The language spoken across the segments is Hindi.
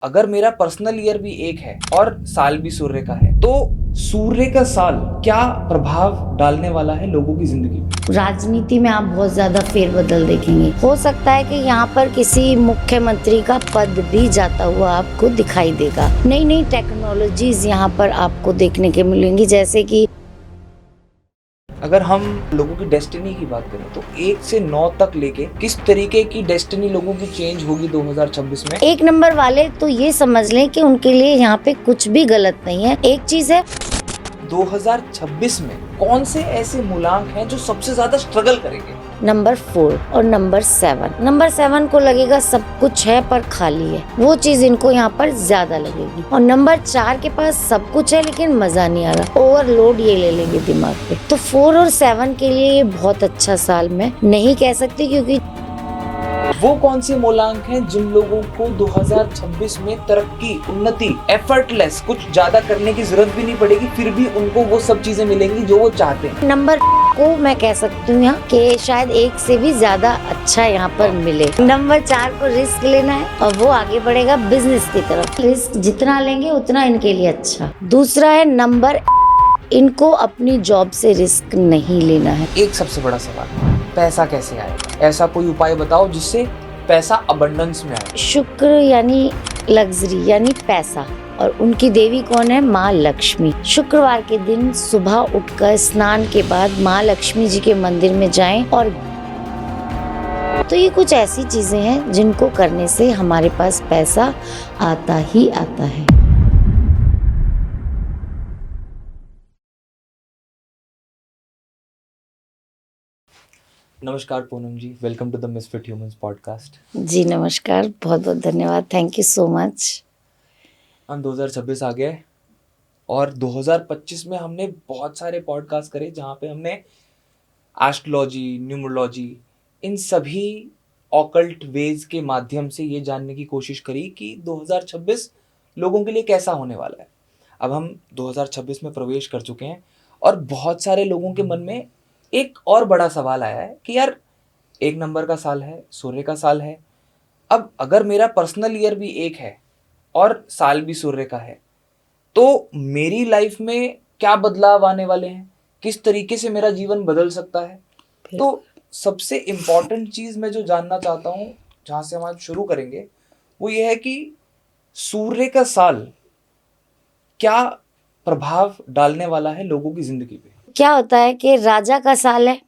अगर मेरा पर्सनल ईयर भी एक है और साल भी सूर्य का है, तो सूर्य का साल क्या प्रभाव डालने वाला है लोगों की जिंदगी में? राजनीति में आप बहुत ज्यादा फेरबदल देखेंगे। हो सकता है कि यहाँ पर किसी मुख्यमंत्री का पद भी जाता हुआ आपको दिखाई देगा। नई नई टेक्नोलॉजीज यहाँ पर आपको देखने के मिलेंगी, जैसे कि अगर हम लोगों की डेस्टिनी की बात करें तो 1 से 9 तक लेके किस तरीके की डेस्टिनी लोगों की चेंज होगी 2026 में? 1 नंबर वाले तो ये समझ लें कि उनके लिए यहाँ पे कुछ भी गलत नहीं है। एक चीज है, 2026 में कौन से ऐसे मूलांक हैं जो सबसे ज्यादा स्ट्रगल करेंगे? नंबर 4 और नंबर 7। नंबर 7 को लगेगा सब कुछ है पर खाली है, वो चीज इनको यहाँ पर ज्यादा लगेगी। और नंबर 4 के पास सब कुछ है लेकिन मजा नहीं आ रहा, ओवरलोड ये ले लेंगे दिमाग पे। तो 4 और 7 के लिए ये बहुत अच्छा साल मैं नहीं कह सकती, क्योंकि वो कौन से मूलांक हैं जिन लोगों को 2026 में तरक्की, उन्नति, एफर्टलेस, कुछ ज्यादा करने की जरूरत भी नहीं पड़ेगी, फिर भी उनको वो सब चीजें मिलेंगी जो वो चाहते हैं? नंबर को मैं कह सकती हूँ यहाँ कि शायद 1 से भी ज्यादा अच्छा यहाँ पर मिले। नंबर 4 को रिस्क लेना है और वो आगे बढ़ेगा बिजनेस की तरफ। रिस्क जितना लेंगे उतना इनके लिए अच्छा। दूसरा है नंबर, इनको अपनी जॉब से रिस्क नहीं लेना है। एक सबसे बड़ा सवाल, पैसा कैसे आएगा? ऐसा कोई उपाय बताओ जिससे पैसा अबंडेंस में आए। शुक्र यानी लग्जरी यानी पैसा, और उनकी देवी कौन है? माँ लक्ष्मी। शुक्रवार के दिन सुबह उठकर स्नान के बाद माँ लक्ष्मी जी के मंदिर में जाएं। और तो ये कुछ ऐसी चीजें हैं जिनको करने से हमारे पास पैसा आता ही आता है। नमस्कार Poonam ji, welcome to the misfit humans podcast. जी नमस्कार, बहुत बहुत धन्यवाद, थैंक यू सो मच। हम 2026 आ गए और 2025 में हमने बहुत सारे पॉडकास्ट करे जहाँ पे हमने एस्ट्रोलॉजी, न्यूमरोलॉजी, इन सभी ऑकल्ट वेज के माध्यम से ये जानने की कोशिश करी कि 2026 लोगों के लिए कैसा होने वाला है। अब हम 2026 में प्रवेश कर चुके हैं और बहुत सारे लोगों के मन में एक और बड़ा सवाल आया है कि यार 1 नंबर का साल है, सूर्य का साल है। अब अगर मेरा पर्सनल ईयर भी एक है और साल भी सूर्य का है, तो मेरी लाइफ में क्या बदलाव आने वाले हैं, किस तरीके से मेरा जीवन बदल सकता है? तो सबसे इम्पॉर्टेंट चीज मैं जो जानना चाहता हूँ, जहाँ से हम आज शुरू करेंगे, वो ये है कि सूर्य का साल क्या प्रभाव डालने वाला है लोगों की जिंदगी पे? क्या होता है कि राजा का साल है।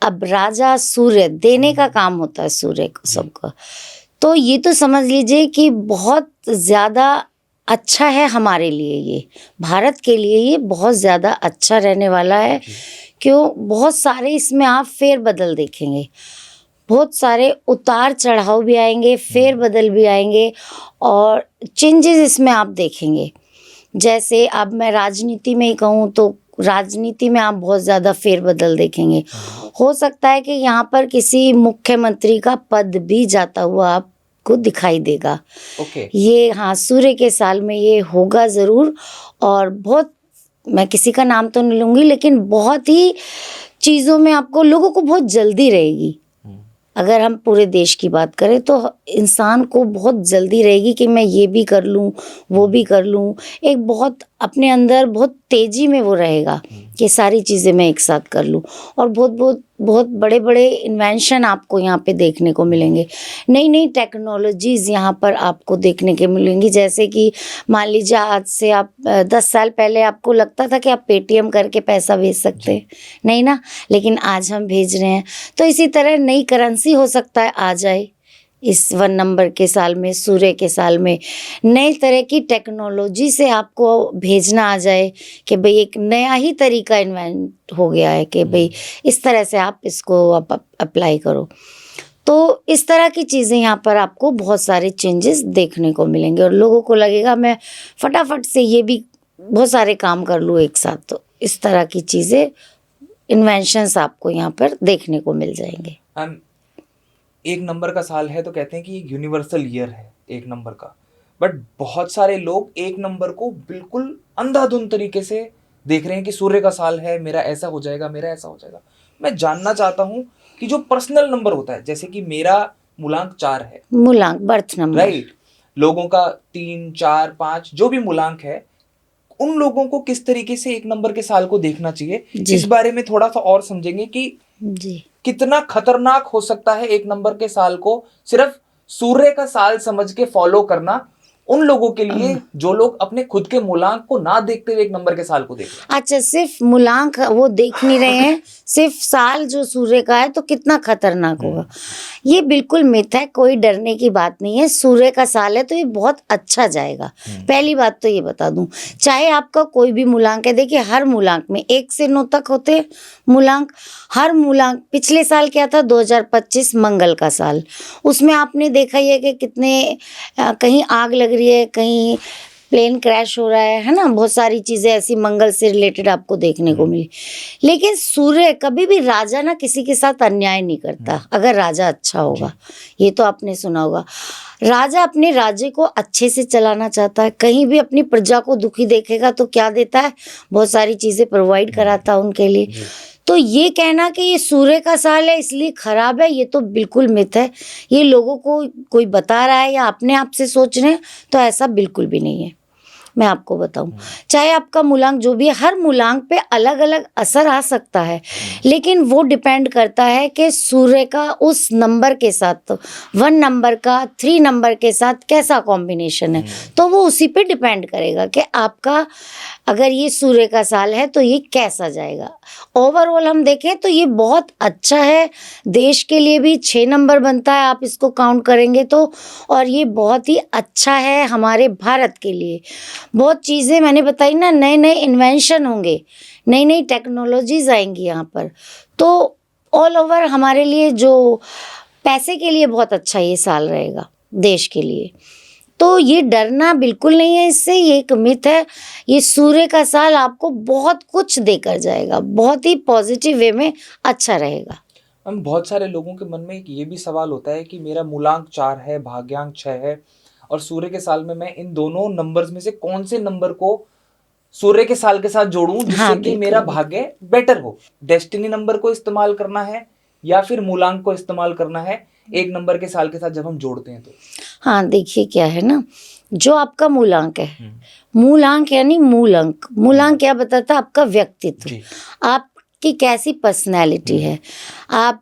अब राजा सूर्य देने का काम होता है सूर्य को सबको। तो ये तो समझ लीजिए कि बहुत ज़्यादा अच्छा है हमारे लिए, ये भारत के लिए ये बहुत ज़्यादा अच्छा रहने वाला है। क्यों? बहुत सारे इसमें आप फेरबदल देखेंगे, बहुत सारे उतार चढ़ाव भी आएंगे, फेरबदल भी आएंगे और चेंजेस इसमें आप देखेंगे। जैसे अब मैं राजनीति में ही कहूँ तो राजनीति में आप बहुत ज़्यादा फेरबदल देखेंगे। हो सकता है कि यहाँ पर किसी मुख्यमंत्री का पद भी जाता हुआ आपको दिखाई देगा। ओके। ये हाँ, सूर्य के साल में ये होगा ज़रूर। और बहुत, मैं किसी का नाम तो नहीं लूँगी, लेकिन बहुत ही चीज़ों में आपको, लोगों को बहुत जल्दी रहेगी। अगर हम पूरे देश की बात करें तो इंसान को बहुत जल्दी रहेगी कि मैं ये भी कर लूँ, वो भी कर लूँ। एक बहुत अपने अंदर बहुत तेज़ी में वो रहेगा कि सारी चीज़ें मैं एक साथ कर लूँ। और बहुत बड़े बड़े इन्वेंशन आपको यहाँ पे देखने को मिलेंगे। नई नई टेक्नोलॉजीज़ यहाँ पर आपको देखने के मिलेंगी, जैसे कि मान लीजिए आज से आप 10 साल पहले आपको लगता था कि आप पेटीएम करके पैसा भेज सकते हैं, नहीं ना, लेकिन आज हम भेज रहे हैं। तो इसी तरह नई करेंसी हो सकता है आ जाए इस 1 नंबर के साल में, सूर्य के साल में। नए तरह की टेक्नोलॉजी से आपको भेजना आ जाए कि भाई एक नया ही तरीका इन्वेंट हो गया है कि भाई इस तरह से आप इसको अप्लाई करो। तो इस तरह की चीज़ें यहाँ पर आपको बहुत सारे चेंजेस देखने को मिलेंगे और लोगों को लगेगा मैं फटाफट से ये भी बहुत सारे काम कर लूँ एक साथ। तो इस तरह की चीज़ें, इन्वेंशंस आपको यहाँ पर देखने को मिल जाएंगे। 1 नंबर का साल है तो कहते हैं कि एक यूनिवर्सल ईयर है 1 नंबर का, बट बहुत सारे लोग 1 नंबर को बिल्कुल अंधाधुंध तरीके से देख रहे हैं कि सूर्य का साल है, मेरा ऐसा हो जाएगा, मेरा ऐसा हो जाएगा। मैं जानना चाहता हूँ कि जो पर्सनल नंबर होता है, जैसे कि मेरा मूलांक 4 है, मूलांक, बर्थ नंबर, राइट, लोगों का 3, 4, 5 जो भी मूलांक है, उन लोगों को किस तरीके से एक नंबर के साल को देखना चाहिए, जी। इस बारे में थोड़ा सा और समझेंगे कि जी कितना खतरनाक हो सकता है एक नंबर के साल को सिर्फ सूर्य का साल समझ के फॉलो करना, उन लोगों के लिए जो लोग अपने खुद के मूलांक को ना देखते हुए एक नंबर के साल को देख रहे हैं। अच्छा, सिर्फ मूलांक वो देख नहीं रहे हैं, सिर्फ साल जो सूर्य का है तो कितना खतरनाक होगा। ये बिल्कुल मिथ है, कोई डरने की बात नहीं है। सूर्य का साल है तो ये बहुत अच्छा जाएगा। पहली बात तो ये बता दूं, चाहे आपका कोई भी मूलांक है, देखिए हर मूलांक में 1 से 9 तक होते हैं मूलांक। हर मूलांक, पिछले साल क्या था 2025 मंगल का साल, उसमें आपने देखा ही है कि कितने कहीं आग लग रही है, कहीं प्लेन क्रैश हो रहा है ना, बहुत सारी चीज़ें ऐसी मंगल से रिलेटेड आपको देखने को मिली। लेकिन सूर्य कभी भी, राजा ना किसी के साथ अन्याय नहीं करता अगर राजा अच्छा होगा। ये तो आपने सुना होगा, राजा अपने राज्य को अच्छे से चलाना चाहता है, कहीं भी अपनी प्रजा को दुखी देखेगा तो क्या देता है, बहुत सारी चीज़ें प्रोवाइड कराता है उनके लिए। तो ये कहना कि ये सूर्य का साल है इसलिए खराब है, ये तो बिल्कुल मिथ है। ये लोगों को कोई बता रहा है या अपने आप से सोच रहे हैं, तो ऐसा बिल्कुल भी नहीं है। मैं आपको बताऊं, चाहे आपका मूलांक जो भी है, हर मूलांक पे अलग अलग असर आ सकता है, लेकिन वो डिपेंड करता है कि सूर्य का उस नंबर के साथ, 1 नंबर का 3 नंबर के साथ कैसा कॉम्बिनेशन है, तो वो उसी पे डिपेंड करेगा कि आपका अगर ये सूर्य का साल है तो ये कैसा जाएगा। ओवरऑल हम देखें तो ये बहुत अच्छा है, देश के लिए भी 6 नंबर बनता है आप इसको काउंट करेंगे तो, और ये बहुत ही अच्छा है हमारे भारत के लिए। बहुत चीज़ें मैंने बताई ना, नए नए इन्वेंशन होंगे, नई नई टेक्नोलॉजीज आएंगी यहाँ पर, तो ऑल ओवर हमारे लिए जो पैसे के लिए बहुत अच्छा ये साल रहेगा देश के लिए। तो ये डरना बिल्कुल नहीं है इससे, ये एक मिथ है। ये सूर्य का साल आपको बहुत कुछ देकर जाएगा, बहुत ही पॉजिटिव वे में अच्छा रहेगा। हम बहुत सारे लोगों के मन में एक ये भी सवाल होता है कि मेरा मूलांक 4 है, भाग्यांक 6 है, और सूर्य के साल में मैं इन दोनों नंबर्स में से कौन से नंबर को सूर्य के साल के साथ जोड़ूं जिससे कि मेरा भाग्य बेटर हो। डेस्टिनी नंबर को इस्तेमाल करना है या फिर मूलांक को इस्तेमाल करना है एक नंबर के साल के साथ जब हम जोड़ते हैं तो? हाँ, देखिए क्या है ना, जो आपका मूलांक है, मूलांक यानी मूल अंक, मूलांक क्या बताता है, आपका व्यक्तित्व, आपकी कैसी पर्सनैलिटी है, आप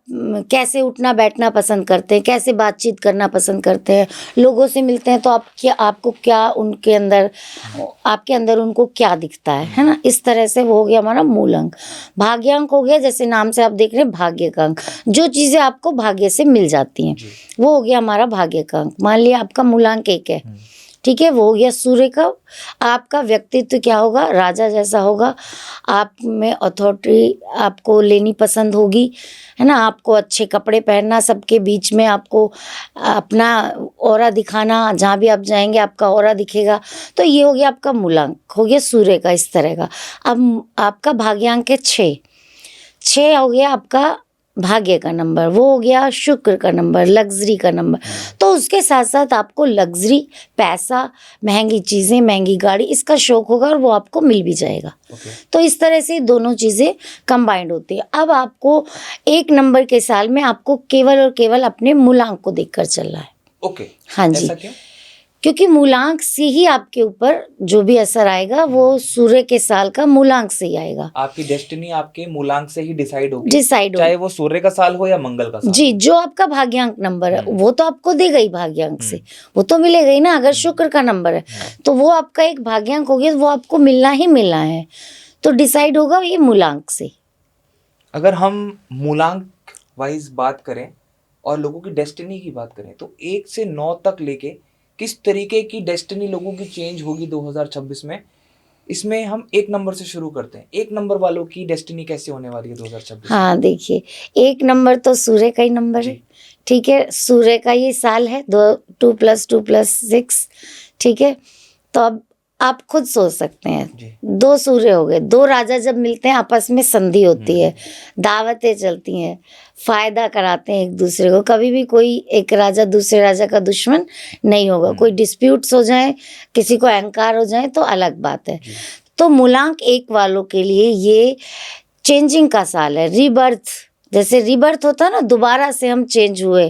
कैसे उठना बैठना पसंद करते हैं, कैसे बातचीत करना पसंद करते हैं, लोगों से मिलते हैं तो आपको क्या उनके अंदर, आपके अंदर उनको क्या दिखता है ना, इस तरह से वो हो गया हमारा मूल अंक। भाग्यांक हो गया, जैसे नाम से आप देख रहे हैं भाग्य का अंक, जो चीज़ें आपको भाग्य से मिल जाती हैं, वो हो गया हमारा भाग्य का अंक। मान लिया आपका मूलांक 1 है, ठीक है, वो हो गया सूर्य का। आपका व्यक्तित्व क्या होगा, राजा जैसा होगा, आप में अथॉरिटी आपको लेनी पसंद होगी, है ना, आपको अच्छे कपड़े पहनना, सबके बीच में आपको अपना ऑरा दिखाना, जहाँ भी आप जाएंगे आपका ऑरा दिखेगा। तो ये हो गया आपका मूलांक, हो गया सूर्य का इस तरह का। अब आपका भाग्यांक है 6, 6 हो गया आपका भाग्य का नंबर, वो हो गया शुक्र का नंबर, लग्जरी का नंबर। तो उसके साथ साथ आपको लग्जरी, पैसा, महंगी चीज़ें, महंगी गाड़ी, इसका शौक होगा और वो आपको मिल भी जाएगा। तो इस तरह से दोनों चीज़ें कंबाइंड होती है। अब आपको एक नंबर के साल में आपको केवल और केवल अपने मूलांक को देखकर चलना है। हाँ जी, ऐसा क्यों? क्योंकि मूलांक से ही आपके ऊपर जो भी असर आएगा वो सूर्य के साल का मूलांक से ही आएगा। आपकी डेस्टिनी आपके मूलांक से ही डिसाइड होगी, चाहे वो सूर्य का साल हो या मंगल का साल। जी, जो आपका भाग्यांक नंबर है वो तो आपको देगा ही, भाग्यांक से वो तो मिलेगा ही ना। अगर शुक्र का नंबर है तो वो आपका एक भाग्यांक हो गया, वो आपको मिलना ही मिलना है, तो डिसाइड होगा ये मूलांक से। अगर हम मूलांक वाइज बात करें और लोगों की डेस्टिनी की बात करें तो 1 से 9 तक लेके किस तरीके की डेस्टिनी लोगों की चेंज होगी 2026 में, इसमें हम 1 नंबर से शुरू करते हैं। 1 नंबर वालों की डेस्टिनी कैसे होने वाली है 2026? हाँ, देखिए 1 नंबर तो सूर्य का ही नंबर है, ठीक है, सूर्य का ये साल है, 2 + 2 + 6, ठीक है। तो अब आप खुद सोच सकते हैं, 2 सूर्य हो गए, 2 राजा जब मिलते हैं आपस में संधि होती है, दावतें चलती हैं, फायदा कराते हैं एक दूसरे को। कभी भी कोई एक राजा दूसरे राजा का दुश्मन नहीं होगा। कोई डिस्प्यूट्स हो जाए, किसी को अहंकार हो जाए तो अलग बात है। तो मूलांक 1 वालों के लिए ये चेंजिंग का साल है, रीबर्थ जैसे रिबर्थ होता ना, दोबारा से हम चेंज हुए,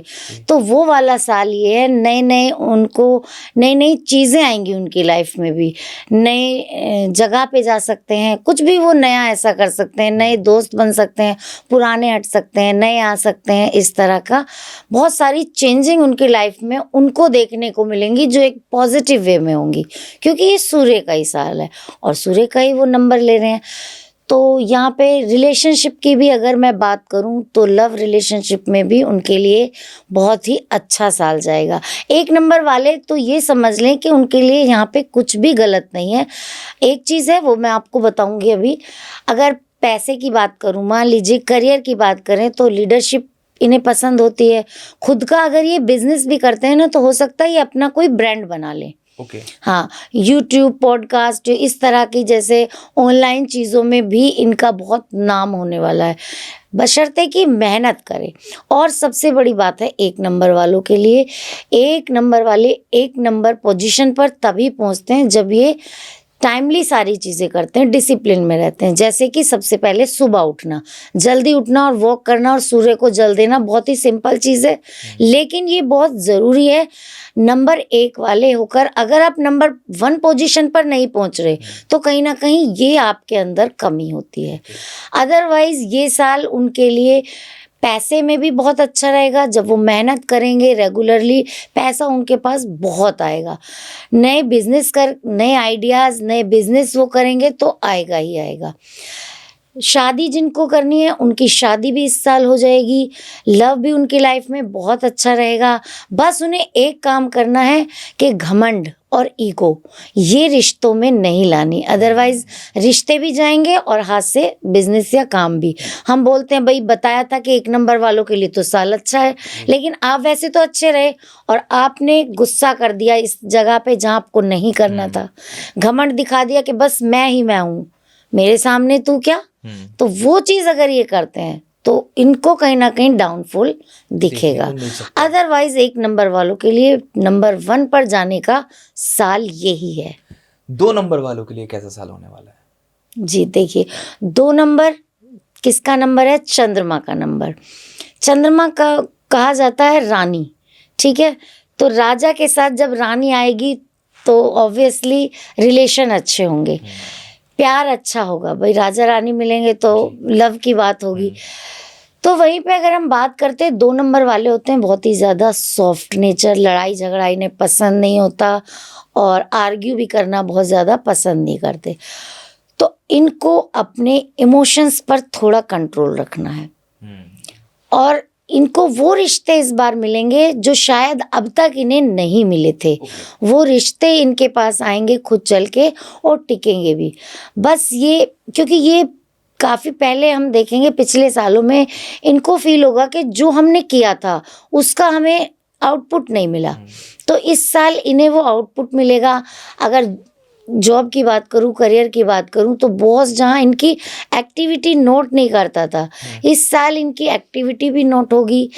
तो वो वाला साल ये है। नए नए उनको नई नई चीज़ें आएंगी उनकी लाइफ में भी, नए जगह पे जा सकते हैं, कुछ भी वो नया ऐसा कर सकते हैं, नए दोस्त बन सकते हैं, पुराने हट सकते हैं, नए आ सकते हैं। इस तरह का बहुत सारी चेंजिंग उनकी लाइफ में उनको देखने को मिलेंगी, जो एक पॉजिटिव वे में होंगी, क्योंकि ये सूर्य का ही साल है और सूर्य का ही वो नंबर ले रहे हैं। तो यहाँ पे रिलेशनशिप की भी अगर मैं बात करूँ तो लव रिलेशनशिप में भी उनके लिए बहुत ही अच्छा साल जाएगा। 1 नंबर वाले तो ये समझ लें कि उनके लिए यहाँ पे कुछ भी गलत नहीं है। एक चीज़ है, वो मैं आपको बताऊँगी अभी। अगर पैसे की बात करूँ, मान लीजिए करियर की बात करें, तो लीडरशिप इन्हें पसंद होती है। खुद का अगर ये बिजनेस भी करते हैं ना, तो हो सकता है ये अपना कोई ब्रांड बना लें। ओके। हाँ, यूट्यूब, पॉडकास्ट, जो इस तरह की जैसे ऑनलाइन चीज़ों में भी इनका बहुत नाम होने वाला है, बशर्ते कि मेहनत करें। और सबसे बड़ी बात है 1 नंबर वालों के लिए, 1 नंबर वाले 1 नंबर पोजीशन पर तभी पहुंचते हैं जब ये टाइमली सारी चीज़ें करते हैं, डिसिप्लिन में रहते हैं। जैसे कि सबसे पहले सुबह उठना, जल्दी उठना और वॉक करना और सूर्य को जल देना, बहुत ही सिंपल चीज़ है, लेकिन ये बहुत ज़रूरी है। नंबर 1 वाले होकर अगर आप नंबर 1 पोजीशन पर नहीं पहुंच रहे, तो कहीं ना कहीं ये आपके अंदर कमी होती है। अदरवाइज ये साल उनके लिए पैसे में भी बहुत अच्छा रहेगा। जब वो मेहनत करेंगे रेगुलरली, पैसा उनके पास बहुत आएगा। नए आइडियाज़, नए बिजनेस वो करेंगे तो आएगा ही आएगा। शादी जिनको करनी है, उनकी शादी भी इस साल हो जाएगी। लव भी उनकी लाइफ में बहुत अच्छा रहेगा। बस उन्हें एक काम करना है कि घमंड और ईगो ये रिश्तों में नहीं लानी, अदरवाइज रिश्ते भी जाएंगे और हाथ से बिजनेस या काम भी। हम बोलते हैं भाई, बताया था कि 1 नंबर वालों के लिए तो साल अच्छा है, लेकिन आप वैसे तो अच्छे रहे और आपने गुस्सा कर दिया इस जगह पे जहाँ आपको नहीं करना था। घमंड दिखा दिया कि बस मैं ही मैं हूँ, मेरे सामने तू क्या। तो वो चीज़ अगर ये करते हैं तो इनको कहीं ना कहीं डाउनफॉल दिखेगा। अदरवाइज 1 नंबर वालों के लिए नंबर 1 पर जाने का साल यही है। 2 नंबर वालों के लिए कैसा साल होने वाला है? जी देखिए, 2 नंबर किसका नंबर है? चंद्रमा का नंबर। चंद्रमा का कहा जाता है रानी, ठीक है। तो राजा के साथ जब रानी आएगी तो ऑब्वियसली रिलेशन अच्छे होंगे, प्यार अच्छा होगा। भाई राजा रानी मिलेंगे तो लव की बात होगी। तो वहीं पे अगर हम बात करते हैं, 2 नंबर वाले होते हैं बहुत ही ज़्यादा सॉफ्ट नेचर, लड़ाई झगड़ा इन्हें पसंद नहीं होता और आर्ग्यू भी करना बहुत ज़्यादा पसंद नहीं करते। तो इनको अपने इमोशंस पर थोड़ा कंट्रोल रखना है और इनको वो रिश्ते इस बार मिलेंगे जो शायद अब तक इन्हें नहीं मिले थे। वो रिश्ते इनके पास आएंगे खुद चल के और टिकेंगे भी। बस ये, क्योंकि ये काफ़ी पहले हम देखेंगे पिछले सालों में इनको फील होगा कि जो हमने किया था उसका हमें आउटपुट नहीं मिला, तो इस साल इन्हें वो आउटपुट मिलेगा। अगर जॉब की बात करूँ, करियर की बात करूँ, तो बॉस जहाँ इनकी एक्टिविटी नोट नहीं करता था, इस साल इनकी एक्टिविटी भी नोट होगी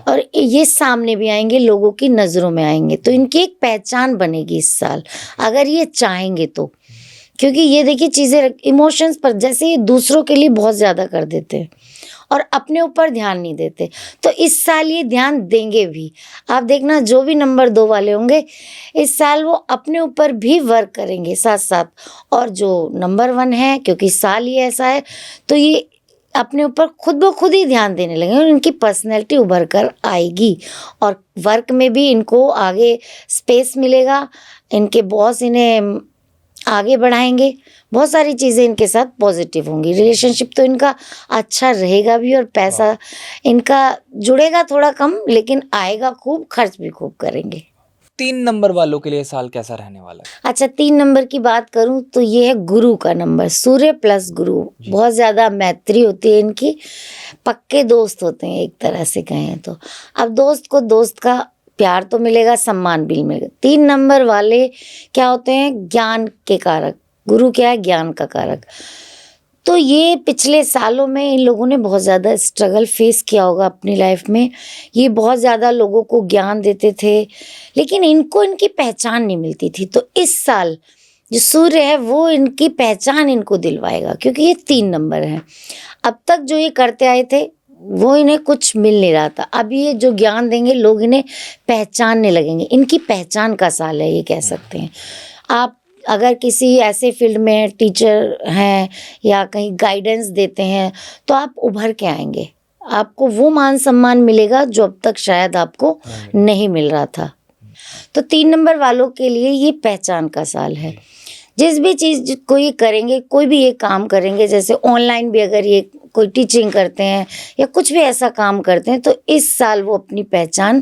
और ये सामने भी आएंगे, लोगों की नज़रों में आएंगे। तो इनकी एक पहचान बनेगी इस साल, अगर ये चाहेंगे तो। क्योंकि ये देखिए चीज़ें इमोशंस पर, जैसे ये दूसरों के लिए बहुत ज़्यादा कर देते हैं और अपने ऊपर ध्यान नहीं देते, तो इस साल ये ध्यान देंगे भी। आप देखना, जो भी नंबर 2 वाले होंगे इस साल वो अपने ऊपर भी वर्क करेंगे साथ साथ। और जो नंबर 1 है, क्योंकि साल ही ऐसा है, तो ये अपने ऊपर खुद ब खुद ही ध्यान देने लगेंगे और इनकी पर्सनैलिटी उभर कर आएगी और वर्क में भी इनको आगे स्पेस मिलेगा। इनके बॉस इन्हें आगे बढ़ाएंगे, बहुत सारी चीज़ें इनके साथ पॉजिटिव होंगी। रिलेशनशिप तो इनका अच्छा रहेगा भी और पैसा इनका जुड़ेगा थोड़ा कम, लेकिन आएगा खूब, खर्च भी खूब करेंगे। 3 नंबर वालों के लिए साल कैसा रहने वाला है? अच्छा, 3 नंबर की बात करूं तो ये है गुरु का नंबर, सूर्य प्लस गुरु। बहुत ज़्यादा मैत्री होती है इनकी, पक्के दोस्त होते हैं एक तरह से कहें तो। अब दोस्त को दोस्त का प्यार तो मिलेगा, सम्मान भी मिलेगा। 3 नंबर वाले क्या होते हैं? ज्ञान के कारक। गुरु क्या है? ज्ञान का कारक। तो ये पिछले सालों में इन लोगों ने बहुत ज़्यादा स्ट्रगल फेस किया होगा अपनी लाइफ में। ये बहुत ज़्यादा लोगों को ज्ञान देते थे, लेकिन इनको इनकी पहचान नहीं मिलती थी। तो इस साल जो सूर्य है वो इनकी पहचान इनको दिलवाएगा, क्योंकि ये 3 नंबर है। अब तक जो ये करते आए थे वो इन्हें कुछ मिल नहीं रहा था। अब ये जो ज्ञान देंगे लोग इन्हें पहचानने लगेंगे। इनकी पहचान का साल है ये कह सकते हैं। आप अगर किसी ऐसे फील्ड में टीचर हैं या कहीं गाइडेंस देते हैं तो आप उभर के आएंगे। आपको वो मान सम्मान मिलेगा जो अब तक शायद आपको नहीं मिल रहा था। तो 3 नंबर वालों के लिए ये पहचान का साल है। जिस भी चीज़ को ये करेंगे, कोई भी ये काम करेंगे, जैसे ऑनलाइन भी अगर ये कोई टीचिंग करते हैं या कुछ भी ऐसा काम करते हैं तो इस साल वो अपनी पहचान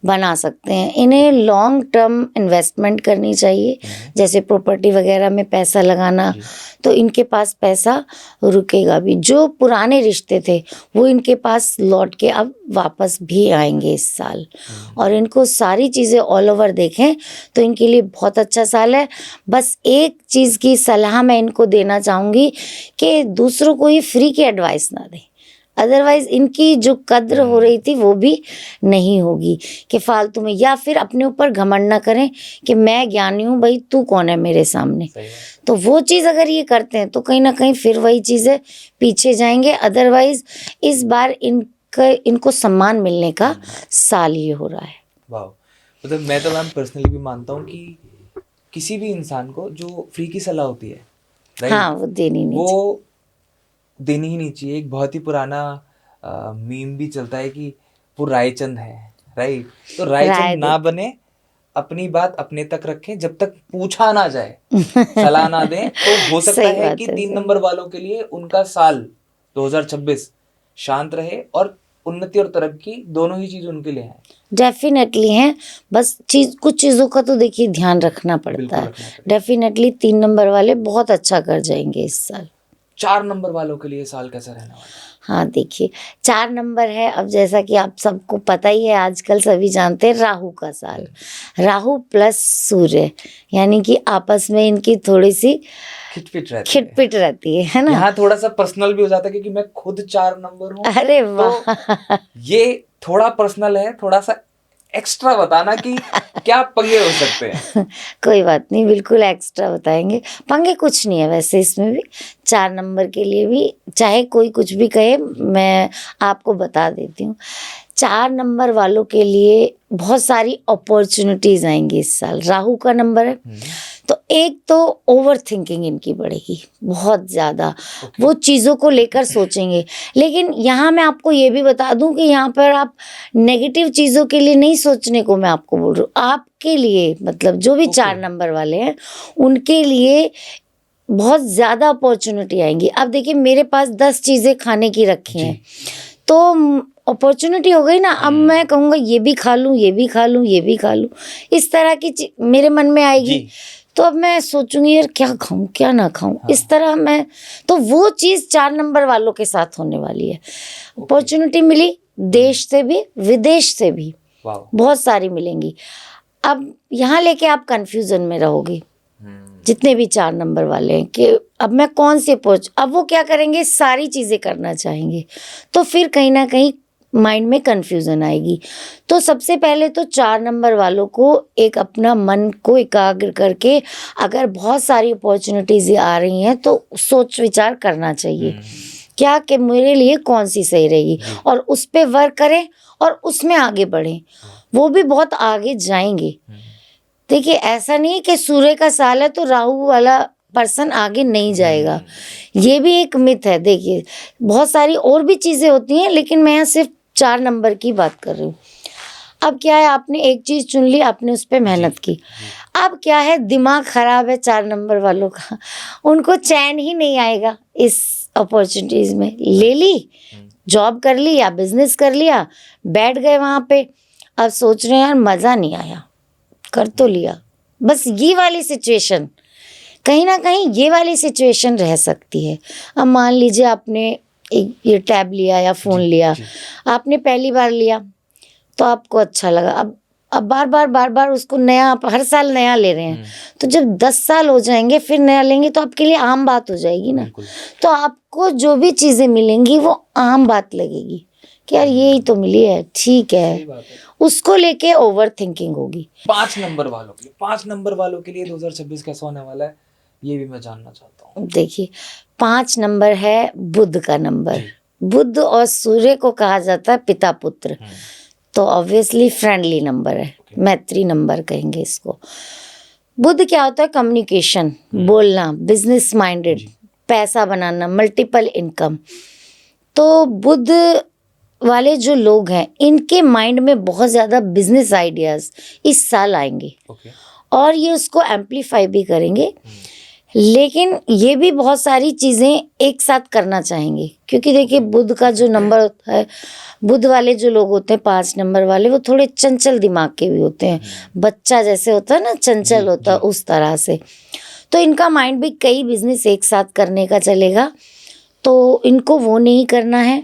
बना सकते हैं। इन्हें लॉन्ग टर्म इन्वेस्टमेंट करनी चाहिए, जैसे प्रॉपर्टी वगैरह में पैसा लगाना, तो इनके पास पैसा रुकेगा भी। जो पुराने रिश्ते थे वो इनके पास लौट के अब वापस भी आएंगे इस साल। और इनको सारी चीज़ें ऑल ओवर देखें तो इनके लिए बहुत अच्छा साल है। बस एक चीज़ की सलाह मैं इनको देना चाहूँगी कि दूसरों को ही फ्री की एडवाइस ना दें, अदरवाइज इनकी जो कद्र हो रही थी वो भी नहीं होगी कि फालतू में, या फिर अपने ऊपर घमंड ना करें कि मैं ज्ञानी हूँ, भाई तू कौन है मेरे सामने। तो वो चीज़ अगर ये करते हैं तो कहीं ना कहीं फिर वही चीज़ें पीछे जाएंगे। अदरवाइज इस बार इनको सम्मान मिलने का साल ये हो रहा है। वाह, मतलब मैं तो मैम पर्सनली भी मानता हूँ कि किसी भी इंसान को जो फ्री की सलाह होती है, राइट, हाँ, वो देनी नहीं चाहिए। वो देनी ही नहीं चाहिए। एक बहुत ही पुराना मीम भी चलता है कि वो रायचंद है, राइट। तो रायचंद ना बने, अपनी बात अपने तक रखें, जब तक पूछा ना जाए सलाह ना दें। तो हो सकता सही है बात कि है, 3 सही। नंबर वालों के लिए उनका साल 2026 शांत रहे और उन्नति और तरक्की दोनों ही चीज उनके लिए है। डेफिनेटली हैं, बस कुछ चीज़ों का तो देखिए ध्यान रखना पड़ता बिल्कुल है। रखना पड़ेगा। डेफिनेटली 3 नंबर वाले बहुत अच्छा कर जाएंगे इस साल। 4 नंबर वालों के लिए साल कैसा रहने वाला है? हाँ, देखिए 4 नंबर है, अब जैसा कि आप सबको पता ही है, आजकल सभी जानते हैं, राहु का साल। राहु प्लस सूर्य, यानी कि आपस में इनकी थोड़ी सी खिटपिट रहती है ना। यहाँ थोड़ा सा पर्सनल भी हो जाता है क्योंकि मैं खुद 4 नंबर हूँ। अरे वाह, तो ये थोड़ा पर्सनल है, थोड़ा सा एक्स्ट्रा बताना कि क्या पंगे हो सकते हैं। कोई बात नहीं, बिल्कुल एक्स्ट्रा बताएंगे। पंगे कुछ नहीं है वैसे इसमें भी। 4 नंबर के लिए भी चाहे कोई कुछ भी कहे, मैं आपको बता देती हूँ, 4 नंबर वालों के लिए बहुत सारी अपॉर्चुनिटीज आएंगी इस साल। राहु का नंबर है तो एक तो ओवर थिंकिंग इनकी बढ़ेगी बहुत ज़्यादा। वो चीज़ों को लेकर सोचेंगे। लेकिन यहाँ मैं आपको ये भी बता दूं कि यहाँ पर आप नेगेटिव चीज़ों के लिए नहीं सोचने को मैं आपको बोल रही हूँ, आपके लिए, मतलब जो भी 4 नंबर वाले हैं उनके लिए बहुत ज़्यादा अपॉर्चुनिटी आएंगी। अब देखिए मेरे पास 10 चीज़ें खाने की रखी हैं तो अपॉर्चुनिटी हो गई ना। अब मैं कहूँगा ये भी खा लूँ, ये भी खा लूँ, ये भी खा लूँ, इस तरह की मेरे मन में आएगी। तो अब मैं सोचूंगी यार क्या खाऊं क्या ना खाऊं, इस तरह मैं, तो वो चीज़ 4 नंबर वालों के साथ होने वाली है। अपॉर्चुनिटी मिली, देश से भी विदेश से भी बहुत सारी मिलेंगी। अब यहाँ लेके आप कंफ्यूजन में रहोगे जितने भी 4 नंबर वाले हैं कि अब मैं कौन से अब वो क्या करेंगे, सारी चीज़ें करना चाहेंगे तो फिर कहीं ना कहीं माइंड में कंफ्यूजन आएगी। तो सबसे पहले तो 4 नंबर वालों को एक अपना मन को एकाग्र करके, अगर बहुत सारी अपॉर्चुनिटीज आ रही हैं तो सोच विचार करना चाहिए क्या कि मेरे लिए कौन सी सही रहेगी, और उस पर वर्क करें और उसमें आगे बढ़ें, वो भी बहुत आगे जाएंगे। देखिए ऐसा नहीं है कि सूर्य का साल है तो राहु वाला पर्सन आगे नहीं जाएगा, ये भी एक मिथ है। देखिए बहुत सारी और भी चीज़ें होती हैं, लेकिन मैं यहाँ सिर्फ 4 नंबर की बात कर रही हूँ। अब क्या है, आपने एक चीज़ चुन ली, आपने उस पर मेहनत की। अब क्या है, दिमाग खराब है 4 नंबर वालों का, उनको चैन ही नहीं आएगा इस अपॉर्चुनिटीज़ में। ले ली, जॉब कर ली या बिजनेस कर लिया, बैठ गए वहाँ पे, अब सोच रहे हैं यार मज़ा नहीं आया, कर तो लिया। बस ये वाली सिचुएशन, कहीं ना कहीं ये वाली सिचुएशन रह सकती है। अब मान लीजिए आपने एक ये टैब लिया या फ़ोन लिया, आपने पहली बार लिया तो आपको अच्छा लगा, अब बार बार उसको नया, आप हर साल नया ले रहे हैं, तो जब 10 साल हो जाएंगे फिर नया लेंगे तो आपके लिए आम बात हो जाएगी ना। तो आपको जो भी चीज़ें मिलेंगी वो आम बात लगेगी कि यार ये ही तो मिली है, ठीक है, उसको लेके ओवर थिंकिंग होगी। 5 नंबर वालों के लिए, 5 नंबर वालों के लिए 2026 कैसा होने वाला है ये भी मैं जानना चाहता हूँ। देखिए 5 नंबर है बुध का नंबर, बुध और सूर्य को कहा जाता है पिता पुत्र, तो ऑब्वियसली फ्रेंडली नंबर है, मैत्री नंबर कहेंगे इसको। बुध क्या होता है? कम्युनिकेशन, बोलना, बिजनेस माइंडेड, पैसा बनाना, मल्टीपल इनकम। तो बुध वाले जो लोग हैं इनके माइंड में बहुत ज़्यादा बिजनेस आइडियाज़ इस साल आएंगे और ये उसको एम्पलीफाई भी करेंगे, लेकिन ये भी बहुत सारी चीज़ें एक साथ करना चाहेंगे, क्योंकि देखिए बुध का जो नंबर होता है, बुध वाले जो लोग होते हैं 5 नंबर वाले, वो थोड़े चंचल दिमाग के भी होते हैं, बच्चा जैसे होता है ना, चंचल होता है उस तरह से। तो इनका माइंड भी कई बिजनेस एक साथ करने का चलेगा, तो इनको वो नहीं करना है।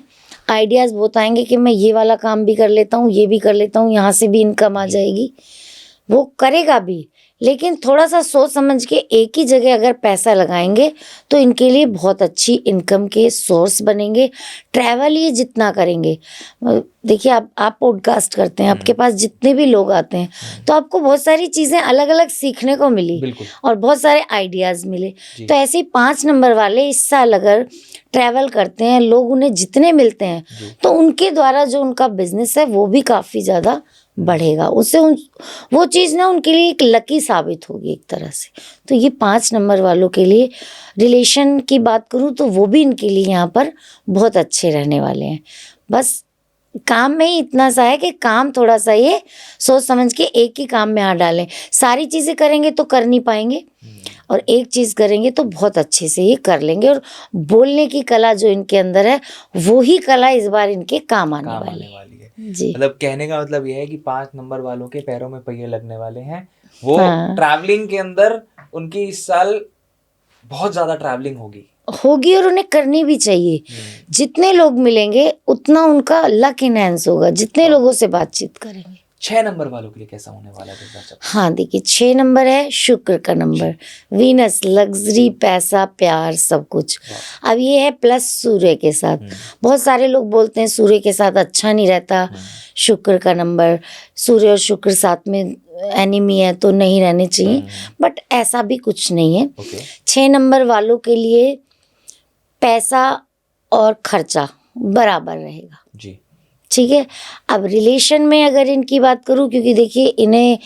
आइडियाज़ बहुत आएंगे कि मैं ये वाला काम भी कर लेता हूँ, ये भी कर लेता हूँ, यहाँ से भी इनकम आ जाएगी, वो करेगा भी, लेकिन थोड़ा सा सोच समझ के एक ही जगह अगर पैसा लगाएंगे तो इनके लिए बहुत अच्छी इनकम के सोर्स बनेंगे। ट्रैवल ये जितना करेंगे, देखिए आप पॉडकास्ट करते हैं, आपके पास जितने भी लोग आते हैं तो आपको बहुत सारी चीज़ें अलग अलग सीखने को मिली और बहुत सारे आइडियाज़ मिले। तो ऐसे ही 5 नंबर वाले इस साल अगर ट्रैवल करते हैं, लोग उन्हें जितने मिलते हैं तो उनके द्वारा जो उनका बिजनेस है वो भी काफ़ी ज़्यादा बढ़ेगा, उससे वो चीज़ ना उनके लिए एक लकी साबित होगी एक तरह से। तो ये 5 नंबर वालों के लिए रिलेशन की बात करूँ तो वो भी इनके लिए यहाँ पर बहुत अच्छे रहने वाले हैं। बस काम में ही इतना सा है कि काम थोड़ा सा ये सोच समझ के एक ही काम में हाथ डालें। सारी चीज़ें करेंगे तो कर नहीं पाएंगे और एक चीज़ करेंगे तो बहुत अच्छे से ये कर लेंगे, और बोलने की कला जो इनके अंदर है वो ही कला इस बार इनके काम आने वाली है जी। मतलब कहने का मतलब यह है कि 5 नंबर वालों के पैरों में पहिए लगने वाले हैं। वो ट्रैवलिंग के अंदर उनकी इस साल बहुत ज्यादा ट्रैवलिंग होगी और उन्हें करनी भी चाहिए। जितने लोग मिलेंगे उतना उनका लक इनहेंस होगा, जितने लोगों से बातचीत करेंगे। 6 नंबर वालों के लिए कैसा होने वाला है? हाँ देखिए, 6 नंबर है शुक्र का नंबर, वीनस, लग्जरी, पैसा, प्यार, सब कुछ। अब ये है प्लस सूर्य के साथ। बहुत सारे लोग बोलते हैं सूर्य के साथ अच्छा नहीं रहता, शुक्र का नंबर, सूर्य और शुक्र साथ में एनिमी है तो नहीं रहने चाहिए, बट ऐसा भी कुछ नहीं है। 6 नंबर वालों के लिए पैसा और खर्चा बराबर रहेगा जी, ठीक है। अब रिलेशन में अगर इनकी बात करूं, क्योंकि देखिए इन्हें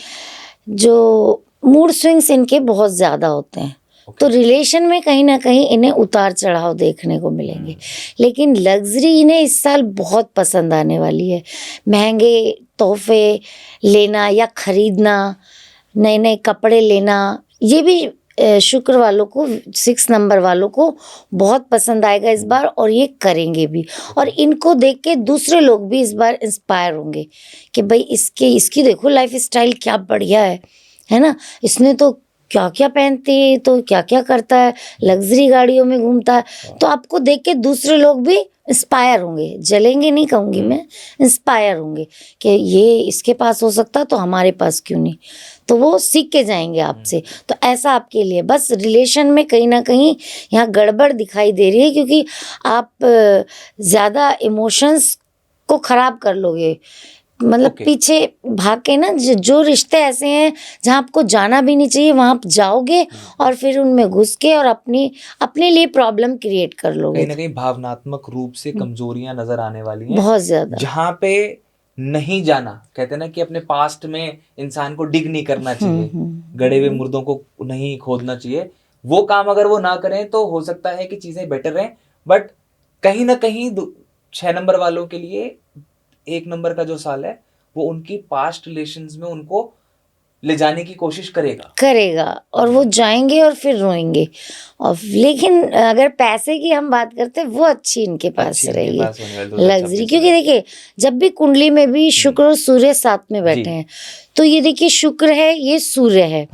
जो मूड स्विंग्स इनके बहुत ज़्यादा होते हैं, तो रिलेशन में कहीं ना कहीं इन्हें उतार चढ़ाव देखने को मिलेंगे, लेकिन लग्जरी इन्हें इस साल बहुत पसंद आने वाली है। महंगे तोहफे लेना या खरीदना, नए नए कपड़े लेना, ये भी शुक्र वालों को, 6 नंबर वालों को बहुत पसंद आएगा इस बार, और ये करेंगे भी। और इनको देख के दूसरे लोग भी इस बार इंस्पायर होंगे कि भाई इसकी देखो लाइफ स्टाइल क्या बढ़िया है ना, इसने तो क्या क्या पहनती है, तो क्या क्या करता है, लग्जरी गाड़ियों में घूमता है। तो आपको देख के दूसरे लोग भी इंस्पायर होंगे, जलेंगे नहीं कहूँगी मैं, इंस्पायर होंगे कि ये इसके पास हो सकता तो हमारे पास क्यों नहीं, तो वो सीख के जाएंगे आपसे। तो ऐसा आपके लिए बस रिलेशन में कहीं ना कहीं यहाँ गड़बड़ दिखाई दे रही है, क्योंकि आप ज़्यादा इमोशंस को ख़राब कर लोगे, मतलब पीछे भाग के ना, जो रिश्ते ऐसे हैं जहाँ आपको जाना भी नहीं चाहिए वहाँ आप जाओगे और फिर उनमें घुस के और अपने लिए प्रॉब्लम क्रिएट कर लोगे। कहीं ना कहीं भावनात्मक रूप से कमजोरियां नजर आने वाली हैं बहुत ज्यादा, जहाँ पे नहीं जाना, कहते हैं ना कि अपने पास्ट में इंसान को डिग नहीं करना चाहिए, गड़े हुए मुर्दों को नहीं खोदना चाहिए। वो काम अगर वो ना करें तो हो सकता है कि चीजें बेटर रहें, बट कहीं ना कहीं 6 नंबर वालों के लिए 1 नंबर का जो साल है वो उनकी पास्ट रिलेशंस में उनको ले जाने की कोशिश करेगा और वो जाएंगे और फिर रोएंगे। और लेकिन अगर पैसे की हम बात करते हैं वो अच्छी इनके पास रहेगी लग्जरी, क्योंकि देखिए जब भी कुंडली में भी शुक्र और सूर्य साथ में बैठे हैं, तो ये देखिए शुक्र है, ये सूर्य है,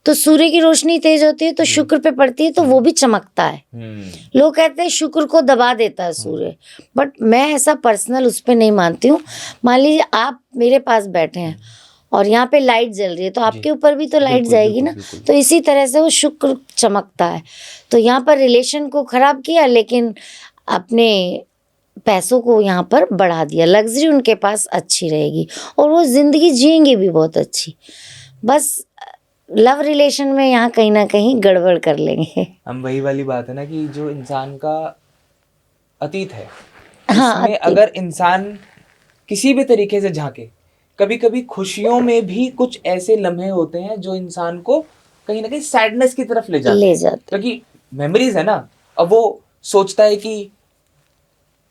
तो सूर्य की रोशनी तेज होती है तो शुक्र पे पड़ती है तो वो भी चमकता है। लोग कहते हैं शुक्र को दबा देता है सूर्य, बट मैं ऐसा पर्सनल उस पर नहीं मानती हूँ। मान लीजिए आप मेरे पास बैठे हैं और यहाँ पे लाइट जल रही है तो आपके ऊपर भी तो लाइट जाएगी ना, तो इसी तरह से वो शुक्र चमकता है। तो यहाँ पर रिलेशन को खराब किया लेकिन अपने पैसों को यहाँ पर बढ़ा दिया। लग्जरी उनके पास अच्छी रहेगी और वो ज़िंदगी जिएंगे भी बहुत अच्छी, बस लव रिलेशन में यहाँ कहीं ना कहीं गड़बड़ कर लेंगे। हम वही वाली बात है ना कि जो इंसान का अतीत है हाँ, इसमें अगर इंसान किसी भी तरीके से झांके, कभी कभी खुशियों में भी कुछ ऐसे लम्हे होते हैं जो इंसान को कहीं ना कहीं सैडनेस की तरफ ले जाते ले हैं, जाते। क्योंकि मेमोरीज है ना। अब वो सोचता है कि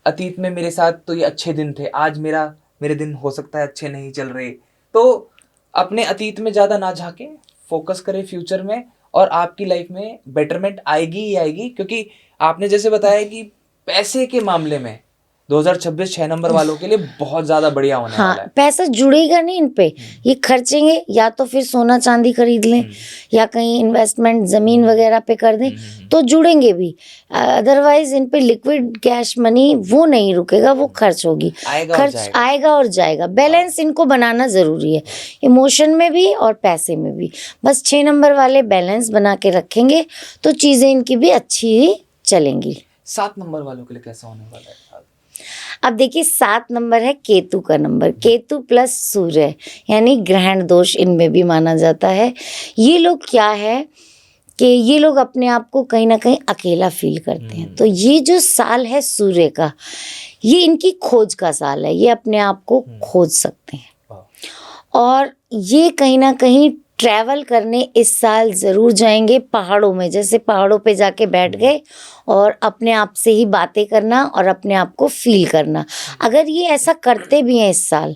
अतीत में मेरे साथ तो ये अच्छे दिन थे, आज मेरे दिन हो सकता है अच्छे नहीं चल रहे। तो अपने अतीत में ज़्यादा ना झांके, फोकस करें फ्यूचर में, और आपकी लाइफ में बेटरमेंट आएगी ही आएगी। क्योंकि आपने जैसे बताया कि पैसे के मामले में 2026 6 नंबर वालों के लिए बहुत ज़्यादा बढ़िया होने वाला हाँ, है। पैसा जुड़ेगा नहीं इन पे, ये खर्चेंगे या तो फिर सोना चांदी खरीद लें या कहीं इन्वेस्टमेंट ज़मीन वगैरह पे कर दें तो जुड़ेंगे भी। अदरवाइज इन पे लिक्विड कैश मनी वो नहीं रुकेगा, वो खर्च होगी, आएगा और खर्च जाएगा। आएगा और जाएगा। बैलेंस इनको बनाना ज़रूरी है, इमोशन में भी और पैसे में भी। बस 6 नंबर वाले बैलेंस बना के रखेंगे तो चीज़ें इनकी भी अच्छी ही चलेंगी। 7 नंबर वालों के लिए कैसा होने वाला है? अब देखिए 7 नंबर है केतु का नंबर, केतु प्लस सूर्य, यानी ग्रहण दोष इनमें भी माना जाता है। ये लोग क्या है कि ये लोग अपने आप को कहीं ना कहीं अकेला फील करते हैं। तो ये जो साल है सूर्य का, ये इनकी खोज का साल है, ये अपने आप को खोज सकते हैं। और ये कहीं ना कहीं ट्रैवल करने इस साल ज़रूर जाएंगे पहाड़ों में, जैसे पहाड़ों पे जाके बैठ गए और अपने आप से ही बातें करना और अपने आप को फील करना। अगर ये ऐसा करते भी हैं इस साल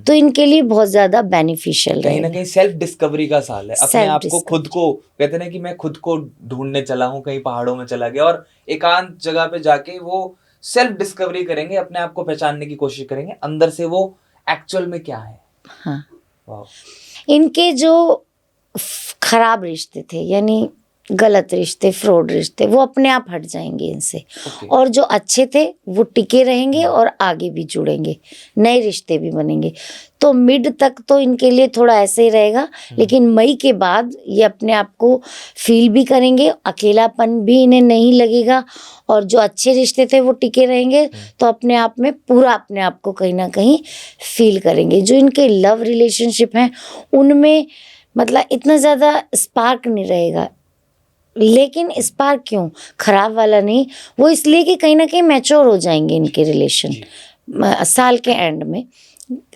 तो इनके लिए बहुत ज़्यादा बेनिफिशियल कहीं ना रहेगा। कहीं सेल्फ डिस्कवरी का साल है। अपने Self आप को, खुद को, कहते हैं ना कि मैं खुद को ढूंढने चला हूँ, कहीं पहाड़ों में चला गया और एकांत जगह पे जाके वो सेल्फ डिस्कवरी करेंगे, अपने आप को पहचानने की कोशिश करेंगे अंदर से वो एक्चुअल में क्या है। हाँ, वाह। इनके जो खराब रिश्ते थे, यानी गलत रिश्ते, फ्रॉड रिश्ते, वो अपने आप हट जाएंगे इनसे। और जो अच्छे थे वो टिके रहेंगे और आगे भी जुड़ेंगे, नए रिश्ते भी बनेंगे। तो मिड तक तो इनके लिए थोड़ा ऐसे ही रहेगा, लेकिन मई के बाद ये अपने आप को फील भी करेंगे, अकेलापन भी इन्हें नहीं लगेगा और जो अच्छे रिश्ते थे वो टिके रहेंगे। तो अपने आप में पूरा अपने आप को कहीं ना कहीं फील करेंगे। जो इनके लव रिलेशनशिप हैं उनमें मतलब इतना ज़्यादा स्पार्क नहीं रहेगा, लेकिन स्पार्क क्यों, खराब वाला नहीं, वो इसलिए कि कहीं ना कहीं मैच्योर हो जाएंगे इनके रिलेशन। साल के एंड में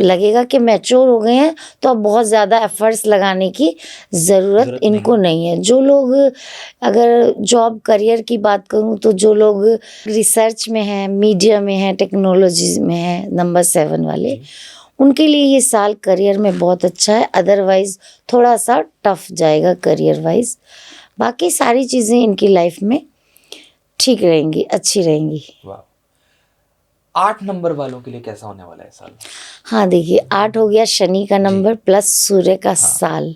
लगेगा कि मैच्योर हो गए हैं, तो अब बहुत ज़्यादा एफर्ट्स लगाने की ज़रूरत इनको नहीं है। जो लोग, अगर जॉब करियर की बात करूं तो जो लोग रिसर्च में हैं, मीडिया में हैं, टेक्नोलॉजी में हैं, नंबर 7 वाले, उनके लिए ये साल करियर में बहुत अच्छा है। अदरवाइज़ थोड़ा सा टफ जाएगा करियर वाइज। बाकी सारी चीज़ें इनकी लाइफ में ठीक रहेंगी, अच्छी रहेंगी। 8 नंबर वालों के लिए कैसा होने वाला है साल? हाँ, देखिए 8 हो गया शनि का नंबर प्लस सूर्य का साल।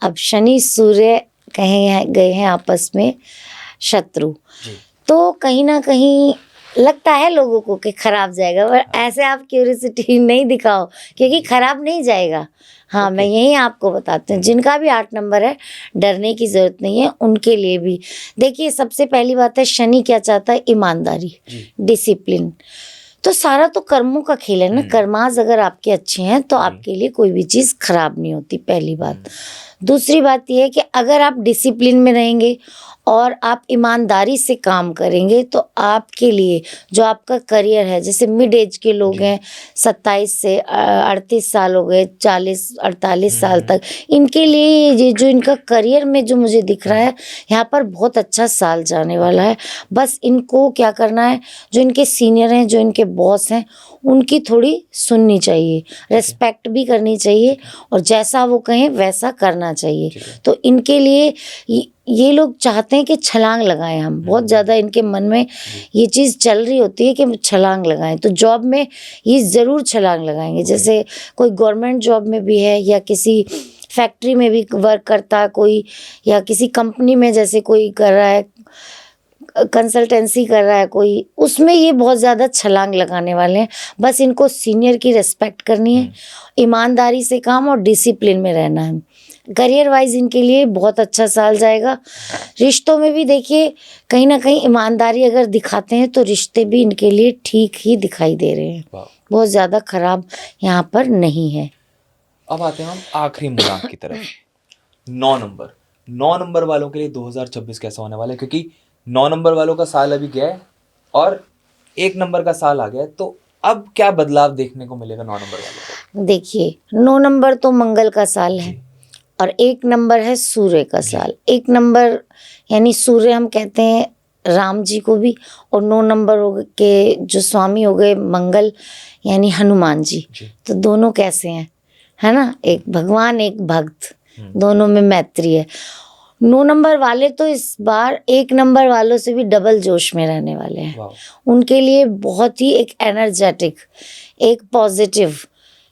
अब शनि सूर्य कहीं गए हैं आपस में शत्रु, तो कहीं ना कहीं लगता है लोगों को कि खराब जाएगा, पर ऐसे आप क्यूरियोसिटी नहीं दिखाओ क्योंकि खराब नहीं जाएगा। हाँ, मैं यही आपको बताती हूँ, जिनका भी 8 नंबर है डरने की ज़रूरत नहीं है उनके लिए भी। देखिए सबसे पहली बात है, शनि क्या चाहता है, ईमानदारी, डिसिप्लिन। तो सारा तो कर्मों का खेल है ना, कर्माज अगर आपके अच्छे हैं तो आपके लिए कोई भी चीज़ खराब नहीं होती, पहली बात। दूसरी बात यह है कि अगर आप डिसिप्लिन में रहेंगे और आप ईमानदारी से काम करेंगे तो आपके लिए जो आपका करियर है, जैसे मिड एज के लोग हैं, 27 से 38 साल हो गए, 40-48 साल तक, इनके लिए ये जो इनका करियर में जो मुझे दिख रहा है, यहाँ पर बहुत अच्छा साल जाने वाला है। बस इनको क्या करना है, जो इनके सीनियर हैं, जो इनके बॉस हैं, उनकी थोड़ी सुननी चाहिए, रेस्पेक्ट भी करनी चाहिए और जैसा वो कहें वैसा करना चाहिए। तो इनके लिए ये लोग चाहते हैं कि छलांग लगाएं हम, बहुत ज़्यादा इनके मन में ये चीज़ चल रही होती है कि छलांग लगाएं। तो जॉब में ये ज़रूर छलांग लगाएंगे, जैसे कोई गवर्नमेंट जॉब में भी है या किसी फैक्ट्री में भी वर्क करता है कोई, या किसी कंपनी में जैसे कोई कर रहा है, कंसल्टेंसी कर रहा है कोई, उसमें ये बहुत ज़्यादा छलांग लगाने वाले हैं। बस इनको सीनियर की रिस्पेक्ट करनी है, ईमानदारी से काम और डिसिप्लिन में रहना है। करियर वाइज इनके लिए बहुत अच्छा साल जाएगा। रिश्तों में भी देखिए कहीं ना कहीं ईमानदारी अगर दिखाते हैं तो रिश्ते भी इनके लिए ठीक ही दिखाई दे रहे हैं, बहुत ज़्यादा खराब यहाँ पर नहीं है। अब आते हैं हम आखिरी मुलाक की तरफ, 9 नंबर वालों के लिए 2026 कैसा होने वाला है? क्योंकि 9 नंबर वालों का साल अभी गया है और 1 नंबर का साल आ गया, तो अब क्या बदलाव देखने को मिलेगा 9 नंबर वाले को? देखिए 9 नंबर तो मंगल का साल है जी। और 1 नंबर है सूर्य का जी। साल। 1 नंबर यानी सूर्य हम कहते हैं राम जी को भी, और 9 नंबर के जो स्वामी हो गए मंगल यानी हनुमान जी। जी। तो दोनों कैसे हैं, है ना, एक भगवान एक भक्त, हम्म। दोनों में मैत्री है। 9 नंबर वाले तो इस बार 1 नंबर वालों से भी डबल जोश में रहने वाले हैं। वाह। उनके लिए बहुत ही एक एनर्जेटिक, एक पॉजिटिव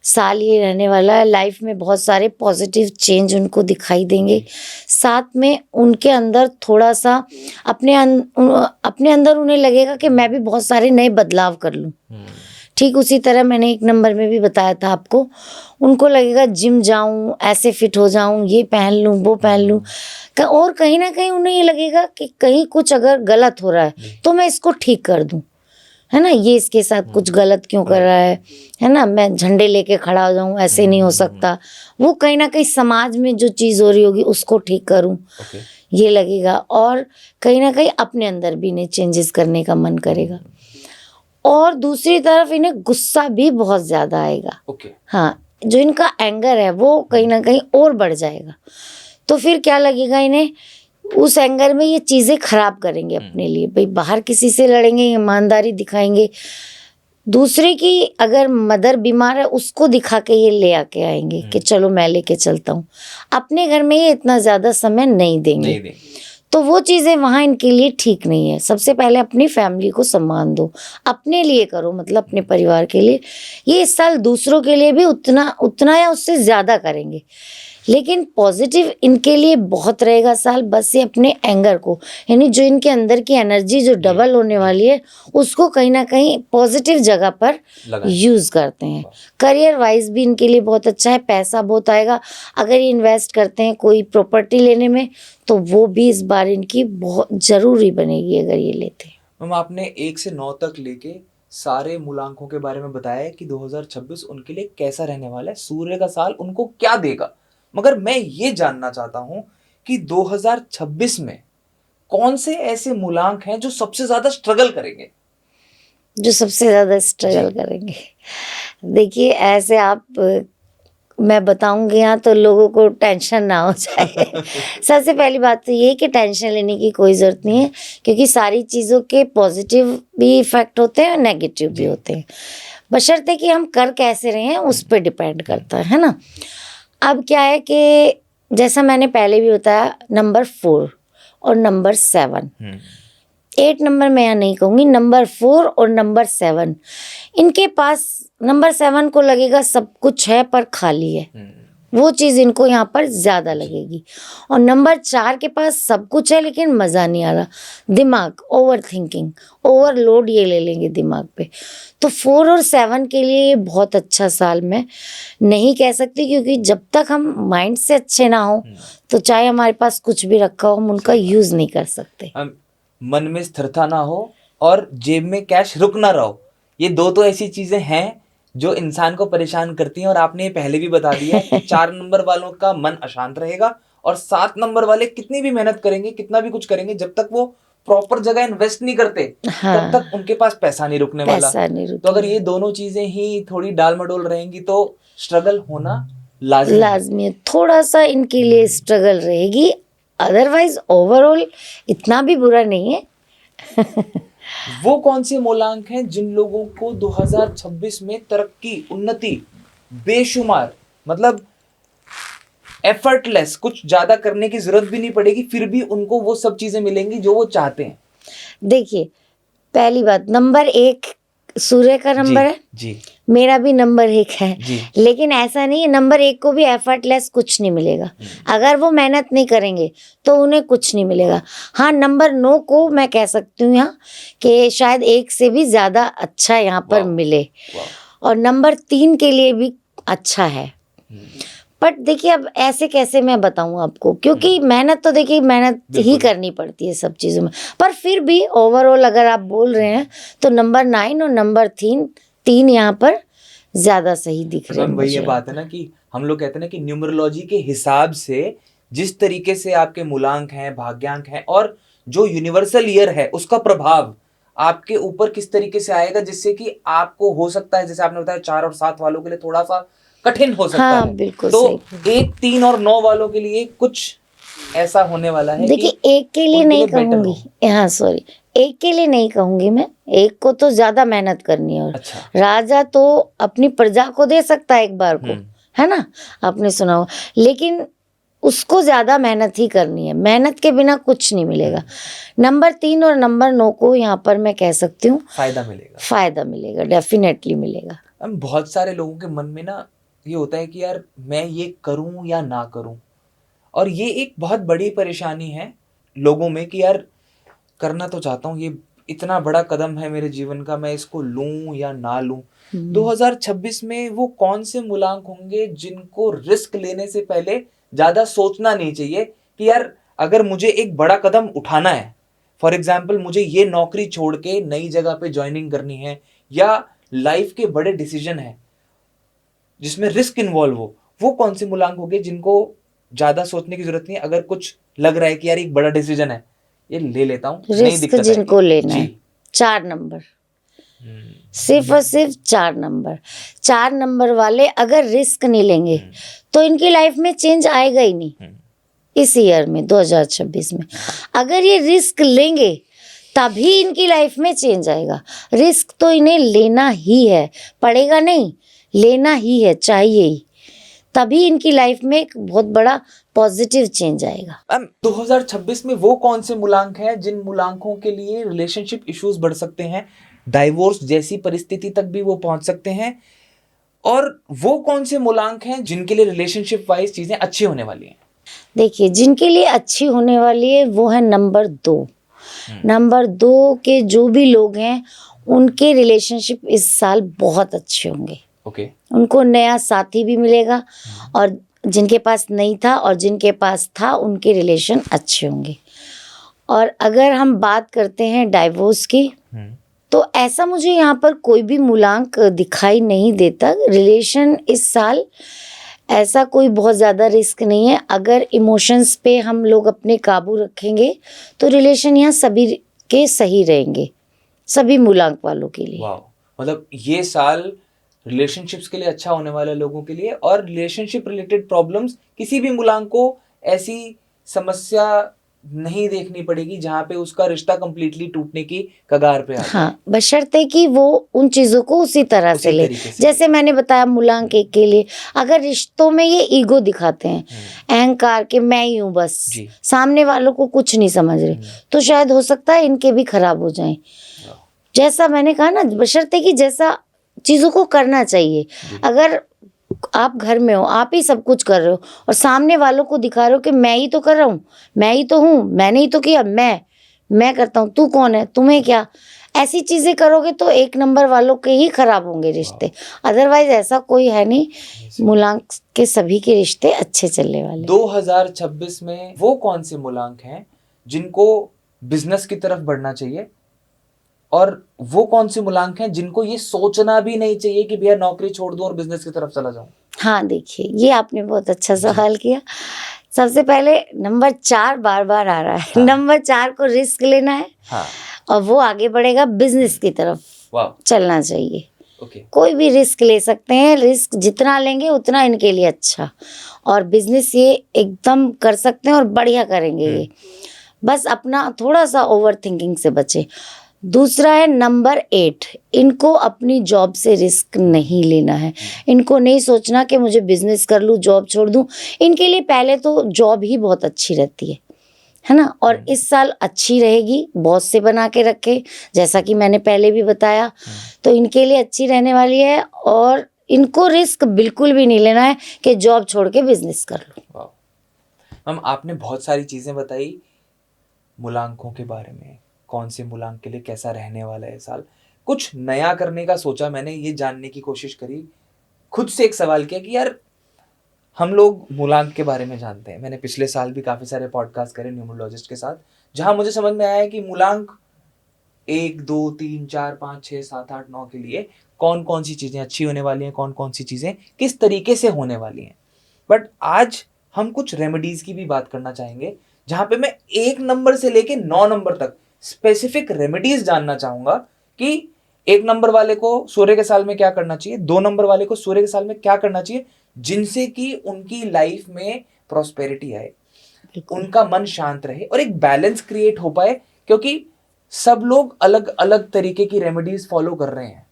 साल ये रहने वाला है। लाइफ में बहुत सारे पॉजिटिव चेंज उनको दिखाई देंगे। साथ में उनके अंदर थोड़ा सा अपने अंदर उन्हें लगेगा कि मैं भी बहुत सारे नए बदलाव कर लूँ। ठीक उसी तरह मैंने 1 नंबर में भी बताया था आपको, उनको लगेगा जिम जाऊं, ऐसे फिट हो जाऊं, ये पहन लूं, वो पहन लूं, और कहीं ना कहीं उन्हें ये लगेगा कि कहीं कुछ अगर गलत हो रहा है तो मैं इसको ठीक कर दूं, है ना, ये इसके साथ कुछ गलत क्यों कर रहा है ना, मैं झंडे लेके खड़ा हो जाऊं, ऐसे नहीं हो सकता। वो कहीं ना कहीं समाज में जो चीज़ हो रही होगी उसको ठीक करूं, ये लगेगा। और कहीं ना कहीं अपने अंदर भी इन्हें चेंजेस करने का मन करेगा। और दूसरी तरफ इन्हें गुस्सा भी बहुत ज़्यादा आएगा। हाँ, जो इनका एंगर है वो कहीं ना कहीं और बढ़ जाएगा। तो फिर क्या लगेगा इन्हें, उस एंगर में ये चीज़ें खराब करेंगे अपने लिए। भाई बाहर किसी से लड़ेंगे, ईमानदारी दिखाएंगे, दूसरे की अगर मदर बीमार है उसको दिखा के ये ले आके आएंगे कि चलो मैं लेके चलता हूँ। अपने घर में ये इतना ज़्यादा समय नहीं देंगे। तो वो चीज़ें वहाँ इनके लिए ठीक नहीं है। सबसे पहले अपनी फैमिली को सम्मान दो, अपने लिए करो, मतलब अपने परिवार के लिए। ये इस साल दूसरों के लिए भी उतना या उससे ज़्यादा करेंगे, लेकिन पॉजिटिव इनके लिए बहुत रहेगा साल। बस ये अपने एंगर को, यानी जो इनके अंदर की एनर्जी जो डबल होने वाली है उसको कहीं ना कहीं पॉजिटिव जगह पर यूज़ करते हैं। करियर वाइज भी इनके लिए बहुत अच्छा है, पैसा बहुत आएगा। अगर ये इन्वेस्ट करते हैं कोई प्रॉपर्टी लेने में तो वो भी इस बार इनकी बहुत ज़रूरी बनेगी अगर ये लेते हैं। मैम आपने 1 से 9 तक लेके सारे मूलांकों के बारे में बताया है कि 2026 उनके लिए कैसा रहने वाला है, सूर्य का साल उनको क्या देगा। मगर मैं ये जानना चाहता हूं कि 2026 में कौन से ऐसे मूलांक हैं जो सबसे ज्यादा स्ट्रगल करेंगे? जो सबसे ज़्यादा स्ट्रगल करेंगे, देखिए ऐसे आप मैं बताऊंगी यहाँ तो लोगों को टेंशन ना हो जाए। सबसे पहली बात तो ये कि टेंशन लेने की कोई ज़रूरत नहीं है, क्योंकि सारी चीज़ों के पॉजिटिव भी इफ़ेक्ट होते हैं और नेगेटिव भी होते हैं, बशर्ते कि हम कर कैसे रहे हैं उस पर डिपेंड करता है ना। अब क्या है कि जैसा मैंने पहले भी बताया, नंबर 4 और नंबर 7, 8 नंबर मैं यहाँ नहीं कहूँगी, नंबर 4 और नंबर 7, इनके पास नंबर 7 को लगेगा सब कुछ है पर खाली है, वो चीज़ इनको यहाँ पर ज़्यादा लगेगी। और नंबर 4 के पास सब कुछ है लेकिन मज़ा नहीं आ रहा, दिमाग ओवर थिंकिंग, ओवरलोड ये ले लेंगे दिमाग पे। तो 4 और 7 के लिए ये बहुत अच्छा साल मैं नहीं कह सकती, क्योंकि जब तक हम माइंड से अच्छे ना हो तो चाहे हमारे पास कुछ भी रखा हो हम उनका यूज़ नहीं कर सकते। मन में स्थिरता ना हो और जेब में कैश रुक ना रहो, ये दो तो ऐसी चीजें हैं जो इंसान को परेशान करती हैं। और आपने ये पहले भी बता दिया कि 4 नंबर वालों का मन अशांत रहेगा और 7 नंबर वाले कितनी भी मेहनत करेंगे, कितना भी कुछ करेंगे, जब तक वो प्रॉपर जगह इन्वेस्ट नहीं करते तब तक उनके पास पैसा नहीं रुकने वाला। तो अगर ये दोनों चीजें ही थोड़ी डाल मडोल रहेंगी तो स्ट्रगल होना लाजमी है। थोड़ा सा इनके लिए स्ट्रगल रहेगी, अदरवाइज ओवरऑल इतना भी बुरा नहीं है। वो कौन से मूलांक हैं जिन लोगों को 2026 में तरक्की, उन्नति बेशुमार, मतलब एफर्टलेस, कुछ ज्यादा करने की जरूरत भी नहीं पड़ेगी, फिर भी उनको वो सब चीजें मिलेंगी जो वो चाहते हैं? देखिए पहली बात, नंबर 1 सूर्य का नंबर है जी, मेरा भी नंबर 1 है जी। लेकिन ऐसा नहीं है, नंबर 1 को भी एफर्टलेस कुछ नहीं मिलेगा। अगर वो मेहनत नहीं करेंगे तो उन्हें कुछ नहीं मिलेगा। हाँ, नंबर 9 को मैं कह सकती हूँ यहाँ कि शायद 1 से भी ज़्यादा अच्छा यहाँ पर मिले, और नंबर 3 के लिए भी अच्छा है। बट देखिए अब ऐसे कैसे मैं बताऊँ आपको, क्योंकि मेहनत तो देखिए मेहनत ही करनी पड़ती है सब चीज़ों में, पर फिर भी ओवरऑल अगर आप बोल रहे हैं तो नंबर 9 और नंबर 3 यहाँ पर ज़्यादा सही दिख रहे हैं। वही ये बात है ना कि हम लोग कहते हैं ना कि न्यूमरोलॉजी के हिसाब से जिस तरीके से आपके मूलांक हैं, भाग्यांक हैं और जो यूनिवर्सल ईयर है उसका प्रभाव आपके ऊपर किस तरीके से आएगा, जिससे कि आपको हो सकता है, जैसे आपने बताया 4 और 7 वालों के लिए थोड़ा सा कठिन हो सकता हाँ है, बिल्कुल तो सही। 1, 3 और 9 वालों के लिए कुछ ऐसा होने वाला है देखिए कि एक के लिए उनके नहीं लिए बेटर कहूंगी, हो। हाँ सॉरी, एक के लिए नहीं कहूंगी मैं, एक को तो ज्यादा मेहनत करनी है। और अच्छा। राजा तो अपनी प्रजा को दे सकता है एक बार को, है ना, आपने सुना हो, लेकिन उसको ज्यादा मेहनत ही करनी है, मेहनत के बिना कुछ नहीं मिलेगा। नंबर 3 और नंबर 9 को यहाँ पर मैं कह सकती हूँ फायदा मिलेगा। फायदा मिलेगा, डेफिनेटली मिलेगा। हम बहुत सारे लोगों के मन में ना ये होता है कि यार मैं ये करूं या ना करूं, और ये एक बहुत बड़ी परेशानी है लोगों में कि यार करना तो चाहता हूँ, ये इतना बड़ा कदम है मेरे जीवन का, मैं इसको लूं या ना लूं। 2026 में वो कौन से मूलांक होंगे जिनको रिस्क लेने से पहले ज्यादा सोचना नहीं चाहिए कि यार अगर मुझे एक बड़ा कदम उठाना है, फॉर एग्जाम्पल मुझे ये नौकरी छोड़ के नई जगह पे ज्वाइनिंग करनी है, या लाइफ के बड़े डिसीजन है जिसमें रिस्क इन्वॉल्व हो, वो कौन से मूलांक होंगे जिनको ज्यादा सोचने की जरूरत नहीं है, अगर कुछ लग रहा है कि यार एक बड़ा डिसीजन है, ये ले लेता हूँ, नहीं रिस्क दिक्कत जिनको आएगी लेना जी। है, 4 नंबर, सिर्फ और सिर्फ 4 नंबर। 4 नंबर वाले अगर रिस्क नहीं लेंगे तो इनकी लाइफ में चेंज आएगा ही नहीं इस ईयर में, 2026 में। अगर ये रिस्क लेंगे तभी इनकी लाइफ में चेंज आएगा। रिस्क तो इन्हें लेना ही है, पड़ेगा नहीं, लेना ही है, चाहिए ही, तभी इनकी लाइफ में एक बहुत बड़ा पॉजिटिव चेंज आएगा। मैम 2026 में वो कौन से मूलांक हैं जिन मूलांकों के लिए रिलेशनशिप इश्यूज बढ़ सकते हैं, डाइवोर्स जैसी परिस्थिति तक भी वो पहुंच सकते हैं, और वो कौन से मूलांक हैं जिनके लिए रिलेशनशिप वाइज चीजें अच्छी होने वाली हैं? देखिए जिनके लिए अच्छी होने वाली है वो है नंबर 2। नंबर 2 के जो भी लोग हैं उनके रिलेशनशिप इस साल बहुत अच्छे होंगे। ओके। उनको नया साथी भी मिलेगा, और जिनके पास नहीं था और जिनके पास था उनके रिलेशन अच्छे होंगे। और अगर हम बात करते हैं डाइवोर्स की, तो ऐसा मुझे यहाँ पर कोई भी मूलांक दिखाई नहीं देता। रिलेशन इस साल ऐसा कोई बहुत ज़्यादा रिस्क नहीं है। अगर इमोशंस पे हम लोग अपने काबू रखेंगे तो रिलेशन यहाँ सभी के सही रहेंगे, सभी मूलांक वालों के लिए। वाह, मतलब ये साल रिलेशनशिप्स के लिए अच्छा होने वाला है लोगों के लिए, और रिलेशनशिप रिलेटेड प्रॉब्लम्स किसी भी मूलांक को ऐसी समस्या नहीं देखनी पड़ेगी जहां पे उसका रिश्ता कंप्लीटली टूटने की कगार पे आ जाए। हाँ, बशर्ते कि वो उन चीज़ों को उसी तरह से उसी ले, तरीके से जैसे मैंने बताया मूलांक 1 के लिए, अगर रिश्तों में ये ईगो दिखाते हैं, अहंकार के मैं ही हूँ बस, जी। सामने वालों को कुछ नहीं समझ रहे, तो शायद हो सकता है इनके भी खराब हो जाएं। जैसा मैंने कहा ना, बशर्ते कि जैसा चीज़ों को करना चाहिए। अगर आप घर में हो, आप ही सब कुछ कर रहे हो और सामने वालों को दिखा रहे हो कि मैं ही तो कर रहा हूँ, मैं ही तो हूँ, मैंने ही तो किया, मैं करता हूँ, तू कौन है, तुम्हें क्या, ऐसी चीजें करोगे तो 1 नंबर वालों के ही खराब होंगे रिश्ते। अदरवाइज ऐसा कोई है नहीं, मूलांक के सभी के रिश्ते अच्छे चलने वाले। 2026 में वो कौन से मूलांक हैं जिनको बिजनेस की तरफ बढ़ना चाहिए, और वो कौन से मूलांक हैं जिनको ये सोचना भी नहीं चाहिए कि भैया नौकरी छोड़ दूं और बिजनेस की तरफ चला जाऊं? हाँ देखिए, ये आपने बहुत अच्छा सवाल किया। सबसे पहले नंबर 4 बार बार आ रहा है। नंबर 4 को रिस्क लेना है, और वो आगे बढ़ेगा बिजनेस की तरफ चलना चाहिए। कोई भी रिस्क ले सकते हैं, रिस्क जितना लेंगे उतना इनके लिए अच्छा, और बिजनेस ये एकदम कर सकते हैं और बढ़िया करेंगे ये। बस अपना थोड़ा सा ओवर थिंकिंग से बचे। दूसरा है नंबर 8, इनको अपनी जॉब से रिस्क नहीं लेना है। इनको नहीं सोचना कि मुझे बिजनेस कर लूँ, जॉब छोड़ दूँ। इनके लिए पहले तो जॉब ही बहुत अच्छी रहती है ना, और इस साल अच्छी रहेगी, बॉस से बना के रखे, जैसा कि मैंने पहले भी बताया, तो इनके लिए अच्छी रहने वाली है। और इनको रिस्क बिल्कुल भी नहीं लेना है कि जॉब छोड़ के बिजनेस कर लूँ। मैम आपने बहुत सारी चीज़ें बताई मूलांकों के बारे में, कौन से मूलांक के लिए कैसा रहने वाला है साल, कुछ नया करने का सोचा मैंने, ये जानने की कोशिश करी, खुद से एक सवाल किया कि यार हम लोग मूलांक के बारे में जानते हैं। मैंने पिछले साल भी काफ़ी सारे पॉडकास्ट करे न्यूमरोलॉजिस्ट के साथ, जहां मुझे समझ में आया है कि मूलांक 1, 2, 3, 4, 5, 6, 7, 8, 9 के लिए कौन कौन सी चीज़ें अच्छी होने वाली हैं, कौन कौन सी चीज़ें किस तरीके से होने वाली हैं। बट आज हम कुछ रेमेडीज़ की भी बात करना चाहेंगे, जहाँ पे मैं 1 नंबर से लेके 9 नंबर तक स्पेसिफिक रेमेडीज जानना चाहूंगा कि 1 नंबर वाले को सूर्य के साल में क्या करना चाहिए, 2 नंबर वाले को सूर्य के साल में क्या करना चाहिए, जिनसे कि उनकी लाइफ में प्रॉस्पेरिटी आए, उनका मन शांत रहे और एक बैलेंस क्रिएट हो पाए। क्योंकि सब लोग अलग अलग तरीके की रेमेडीज फॉलो कर रहे हैं,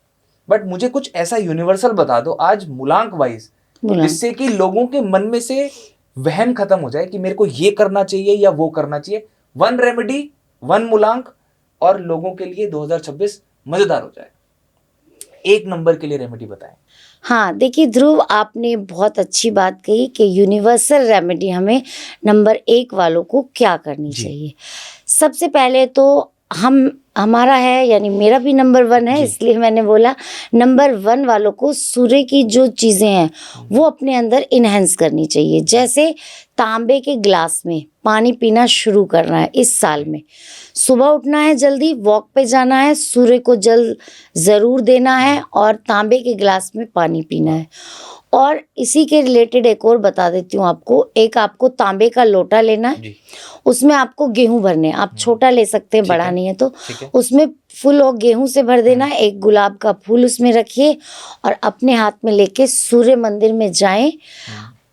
बट मुझे कुछ ऐसा यूनिवर्सल बता दो आज मूलांक वाइज, जिससे कि लोगों के मन में से वहम खत्म हो जाए कि मेरे को ये करना चाहिए या वो करना चाहिए। 1 रेमेडी 1 मूलांक और लोगों के लिए 2026 मजेदार हो जाए। 1 नंबर के लिए रेमेडी बताएं। हाँ, देखिए ध्रुव, आपने बहुत अच्छी बात कही कि यूनिवर्सल रेमेडी हमें नंबर 1 वालों को क्या करनी चाहिए। सबसे पहले तो हमारा है, यानी मेरा भी नंबर 1 है, इसलिए मैंने बोला नंबर 1 वालों को सूर्य की जो चीज़ें हैं वो अपने अंदर इन्हेंस करनी चाहिए। जैसे तांबे के ग्लास में पानी पीना शुरू करना है इस साल में। सुबह उठना है, जल्दी वॉक पे जाना है, सूर्य को जल ज़रूर देना है और तांबे के ग्लास में पानी पीना है। और इसी के रिलेटेड एक और बता देती हूँ आपको। एक आपको तांबे का लोटा लेना है, उसमें आपको गेहूं भरने हैं। आप छोटा ले सकते हैं, बड़ा नहीं है तो। उसमें फुल और गेहूं से भर देना है। एक गुलाब का फूल उसमें रखिए और अपने हाथ में लेके सूर्य मंदिर में जाएं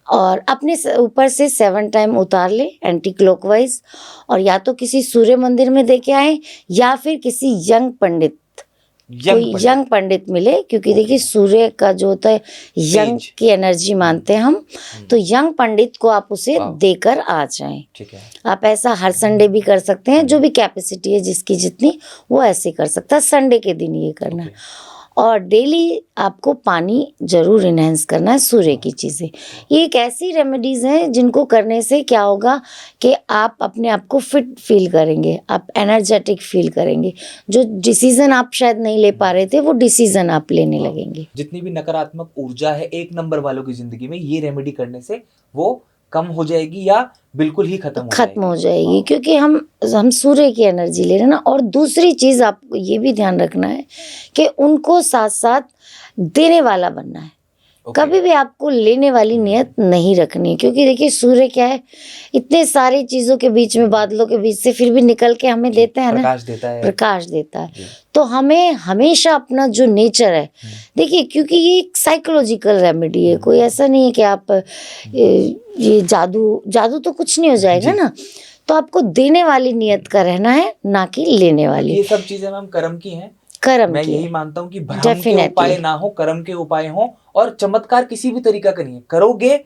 और अपने ऊपर से 7 टाइम उतार ले एंटी क्लॉकवाइज। और या तो किसी सूर्य मंदिर में दे के आए या फिर किसी यंग पंडित मिले, क्योंकि देखिए सूर्य का जो होता है यंग की एनर्जी मानते हैं हम, तो यंग पंडित को आप उसे देकर आ जाएं। ठीक है। आप ऐसा हर संडे भी कर सकते हैं, जो भी कैपेसिटी है जिसकी जितनी, वो ऐसे कर सकता है। संडे के दिन ये करना है। और डेली आपको पानी जरूर इन्हेंस करना है सूर्य की चीज़ें। ये एक ऐसी रेमेडीज़ हैं जिनको करने से क्या होगा कि आप अपने आप को फिट फील करेंगे, आप एनर्जेटिक फील करेंगे। जो डिसीज़न आप शायद नहीं ले पा रहे थे, वो डिसीज़न आप लेने लगेंगे। जितनी भी नकारात्मक ऊर्जा है 1 नंबर वालों की जिंदगी में, ये रेमेडी करने से वो कम हो जाएगी या बिल्कुल ही खत्म हो जाएगी। क्योंकि हम सूर्य की एनर्जी ले रहे हैं ना। और दूसरी चीज़ आपको ये भी ध्यान रखना है कि उनको साथ साथ देने वाला बनना है। कभी भी आपको लेने वाली नियत नहीं रखनी है, क्योंकि देखिए सूर्य क्या है, इतने सारी चीज़ों के बीच में, बादलों के बीच से फिर भी निकल के हमें देता है ना, प्रकाश देता है। तो हमें हमेशा अपना जो नेचर है, देखिए क्योंकि ये एक साइकोलॉजिकल रेमेडी है, कोई ऐसा नहीं है कि आप ये जादू तो कुछ नहीं हो जाएगा ना। तो आपको देने वाली नियत का रहना है, ना कि लेने वाली। ये सब चीजें मैम कर्म की हैं। मैं यही मानता हूँ कि भ्रम के उपाय ना हो, कर्म के उपाय हो। और चमत्कार किसी भी तरीका का नहीं है, करोगे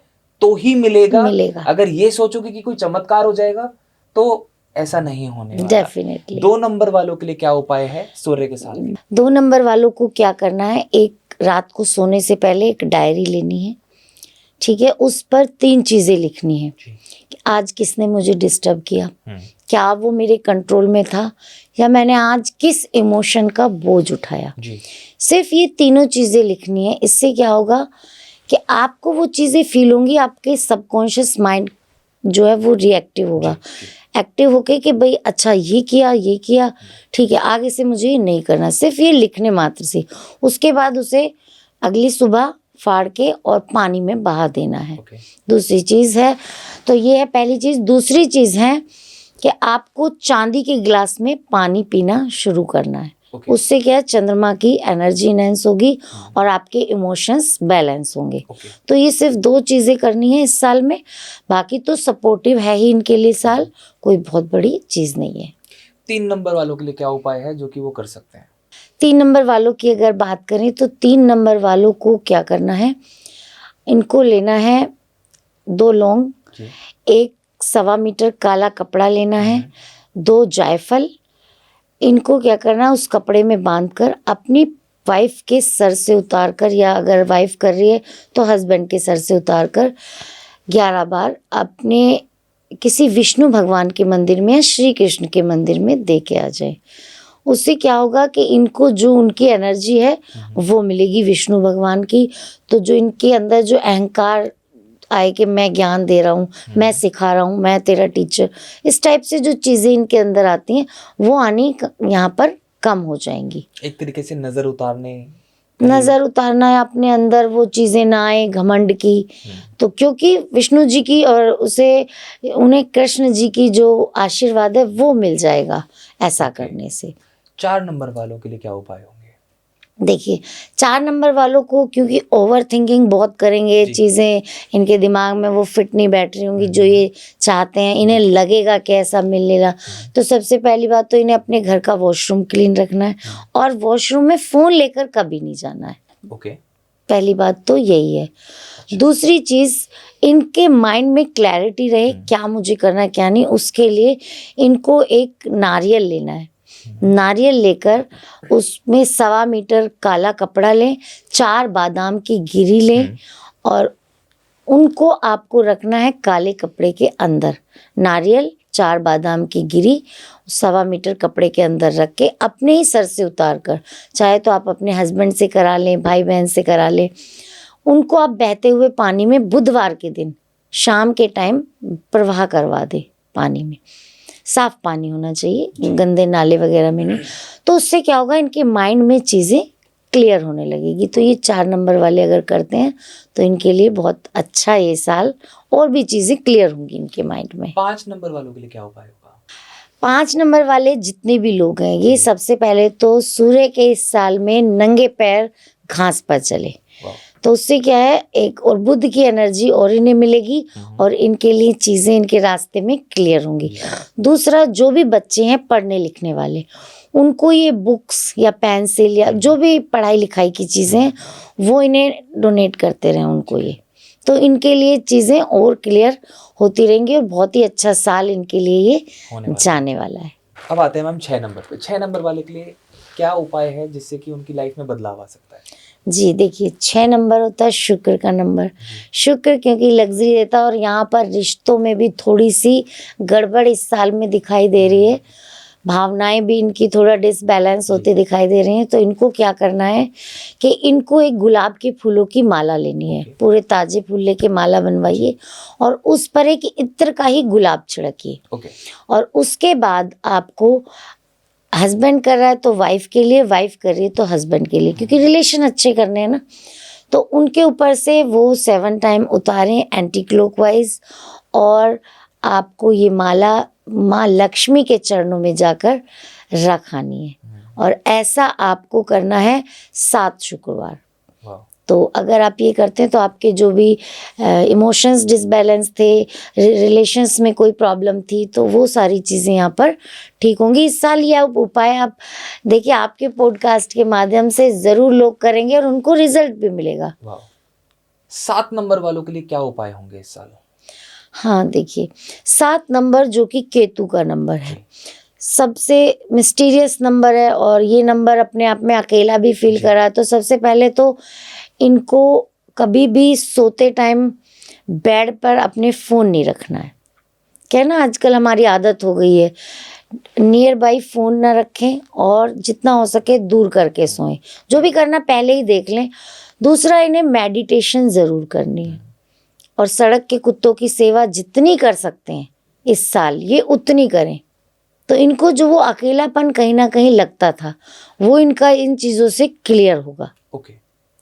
तो ही मिलेगा। अगर ये सोचोगे कि कोई चमत्कार हो जाएगा तो ऐसा नहीं होने वाला। डेफिनेटली। 2 नंबर वालों के लिए क्या उपाय है सूर्य के साल में? 2 नंबर वालों को क्या करना है, एक रात को सोने से पहले एक डायरी लेनी है, ठीक है। उस पर 3 चीजें लिखनी है कि आज किसने मुझे डिस्टर्ब किया, क्या वो मेरे कंट्रोल में था, या मैंने आज किस इमोशन का बोझ उठाया। सिर्फ ये तीनों चीज़ें लिखनी है। इससे क्या होगा कि आपको वो चीज़ें फील होंगी, आपके सबकॉन्शियस माइंड जो है वो रिएक्टिव होगा, एक्टिव होके कि भाई अच्छा ये किया, ठीक है, आगे से मुझे ये नहीं करना। सिर्फ ये लिखने मात्र से। उसके बाद उसे अगली सुबह फाड़ के और पानी में बहा देना है। दूसरी चीज़ है, तो ये है पहली चीज़। दूसरी चीज़ है कि आपको चांदी के गिलास में पानी पीना शुरू करना है। उससे क्या है, चंद्रमा की एनर्जी इनहेंस होगी और आपके इमोशंस बैलेंस होंगे। तो ये सिर्फ 2 चीज़ें करनी है इस साल में। बाकी तो सपोर्टिव है ही इनके लिए साल, कोई बहुत बड़ी चीज़ नहीं है। 3 नंबर वालों के लिए क्या उपाय है जो कि वो कर सकते हैं? 3 नंबर वालों की अगर बात करें तो 3 नंबर वालों को क्या करना है, इनको लेना है 2 लौंग, 1 1.25 मीटर काला कपड़ा लेना है, 2 जायफल। इनको क्या करना है, उस कपड़े में बांधकर अपनी वाइफ के सर से उतारकर, या अगर वाइफ कर रही है तो हस्बैंड के सर से उतारकर 11 बार अपने किसी विष्णु भगवान के मंदिर में या श्री कृष्ण के मंदिर में दे के आ जाए। उससे क्या होगा कि इनको जो उनकी एनर्जी है वो मिलेगी विष्णु भगवान की। तो जो इनके अंदर जो अहंकार आए कि मैं ज्ञान दे रहा हूँ, मैं सिखा रहा हूँ, मैं तेरा टीचर, इस टाइप से जो चीज़ें इनके अंदर आती हैं वो आनी यहाँ पर कम हो जाएंगी। एक तरीके से नज़र उतारने नज़र उतारना है अपने अंदर, वो चीज़ें ना आए घमंड की। तो क्योंकि विष्णु जी की और उन्हें कृष्ण जी की जो आशीर्वाद है वो मिल जाएगा ऐसा करने से। 4 नंबर वालों के लिए क्या उपाय होंगे? देखिए 4 नंबर वालों को क्योंकि ओवर थिंकिंग बहुत करेंगे, चीज़ें इनके दिमाग में वो फिट नहीं बैठ रही होंगी जो ये चाहते हैं, इन्हें लगेगा कि ऐसा मिलेगा। तो सबसे पहली बात तो इन्हें अपने घर का वॉशरूम क्लीन रखना है और वॉशरूम में फ़ोन लेकर कभी नहीं जाना है। ओके। पहली बात तो यही है। दूसरी चीज़, इनके माइंड में क्लैरिटी रहे क्या मुझे करना है क्या नहीं, उसके लिए इनको एक नारियल लेना है। नारियल लेकर उसमें 1.25 मीटर काला कपड़ा लें, 4 बादाम की गिरी लें और उनको आपको रखना है काले कपड़े के अंदर। नारियल, 4 बादाम की गिरी 1.25 मीटर कपड़े के अंदर रख के अपने ही सर से उतार कर, चाहे तो आप अपने हस्बैंड से करा लें, भाई बहन से करा लें, उनको आप बहते हुए पानी में बुधवार के दिन शाम के टाइम प्रवाह करवा दें पानी में। साफ पानी होना चाहिए, गंदे नाले वगैरह में नहीं। तो उससे क्या होगा, इनके माइंड में चीज़ें क्लियर होने लगेगी। तो ये 4 नंबर वाले अगर करते हैं तो इनके लिए बहुत अच्छा ये साल, और भी चीज़ें क्लियर होंगी इनके माइंड में। 5 नंबर वालों के लिए क्या उपाय होगा? 5 नंबर वाले जितने भी लोग हैं, ये सबसे पहले तो सूर्य के इस साल में नंगे पैर घास पर चले। तो उससे क्या है, एक और बुध की एनर्जी और इन्हें मिलेगी और इनके लिए चीज़ें इनके रास्ते में क्लियर होंगी। दूसरा, जो भी बच्चे हैं पढ़ने लिखने वाले, उनको ये बुक्स या पेंसिल या जो भी पढ़ाई लिखाई की चीज़ें हैं वो इन्हें डोनेट करते रहें उनको ये। तो इनके लिए चीज़ें और क्लियर होती रहेंगी और बहुत ही अच्छा साल इनके लिए ये जाने वाला है। अब आते हैं मैम 6 नंबर पे। 6 नंबर वाले के लिए क्या उपाय है जिससे कि उनकी लाइफ में बदलाव आ सकता है? जी देखिए, 6 नंबर होता है शुक्र का नंबर। शुक्र क्योंकि लग्जरी देता है और यहाँ पर रिश्तों में भी थोड़ी सी गड़बड़ इस साल में दिखाई दे रही है। भावनाएं भी इनकी थोड़ा डिसबैलेंस होती दिखाई दे रही हैं। तो इनको क्या करना है कि इनको एक गुलाब के फूलों की माला लेनी है। पूरे ताजे फूल लेके माला बनवाइए और उस पर एक इत्र का ही गुलाब छिड़किए। और उसके बाद आपको, हस्बैंड कर रहा है तो वाइफ के लिए, वाइफ कर रही है तो हस्बैंड के लिए, क्योंकि रिलेशन अच्छे करने हैं ना। तो उनके ऊपर से वो 7 टाइम उतारें एंटी क्लॉकवाइज और आपको ये माला माँ लक्ष्मी के चरणों में जाकर रखानी है। और ऐसा आपको करना है 7 शुक्रवार। तो अगर आप ये करते हैं तो आपके जो भी इमोशंस डिसबैलेंस थे, रिलेशंस में कोई प्रॉब्लम थी, तो वो सारी चीज़ें यहाँ पर ठीक होंगी। इस साल ये उपाय आप देखिए, आपके पॉडकास्ट के माध्यम से ज़रूर लोग करेंगे और उनको रिजल्ट भी मिलेगा। 7 नंबर वालों के लिए क्या उपाय होंगे इस साल? हाँ देखिए, 7 नंबर जो कि केतु का नंबर है, सबसे मिस्टीरियस नंबर है और ये नंबर अपने आप में अकेला भी फील कर रहा है। तो सबसे पहले तो इनको कभी भी सोते टाइम बेड पर अपने फ़ोन नहीं रखना है। क्या ना, आजकल हमारी आदत हो गई है, नियर बाई फ़ोन ना रखें और जितना हो सके दूर करके सोएं। जो भी करना पहले ही देख लें। दूसरा, इन्हें मेडिटेशन ज़रूर करनी है और सड़क के कुत्तों की सेवा जितनी कर सकते हैं इस साल ये उतनी करें। तो इनको जो वो अकेलापन कहीं ना कहीं लगता था वो इनका इन चीज़ों से क्लियर होगा।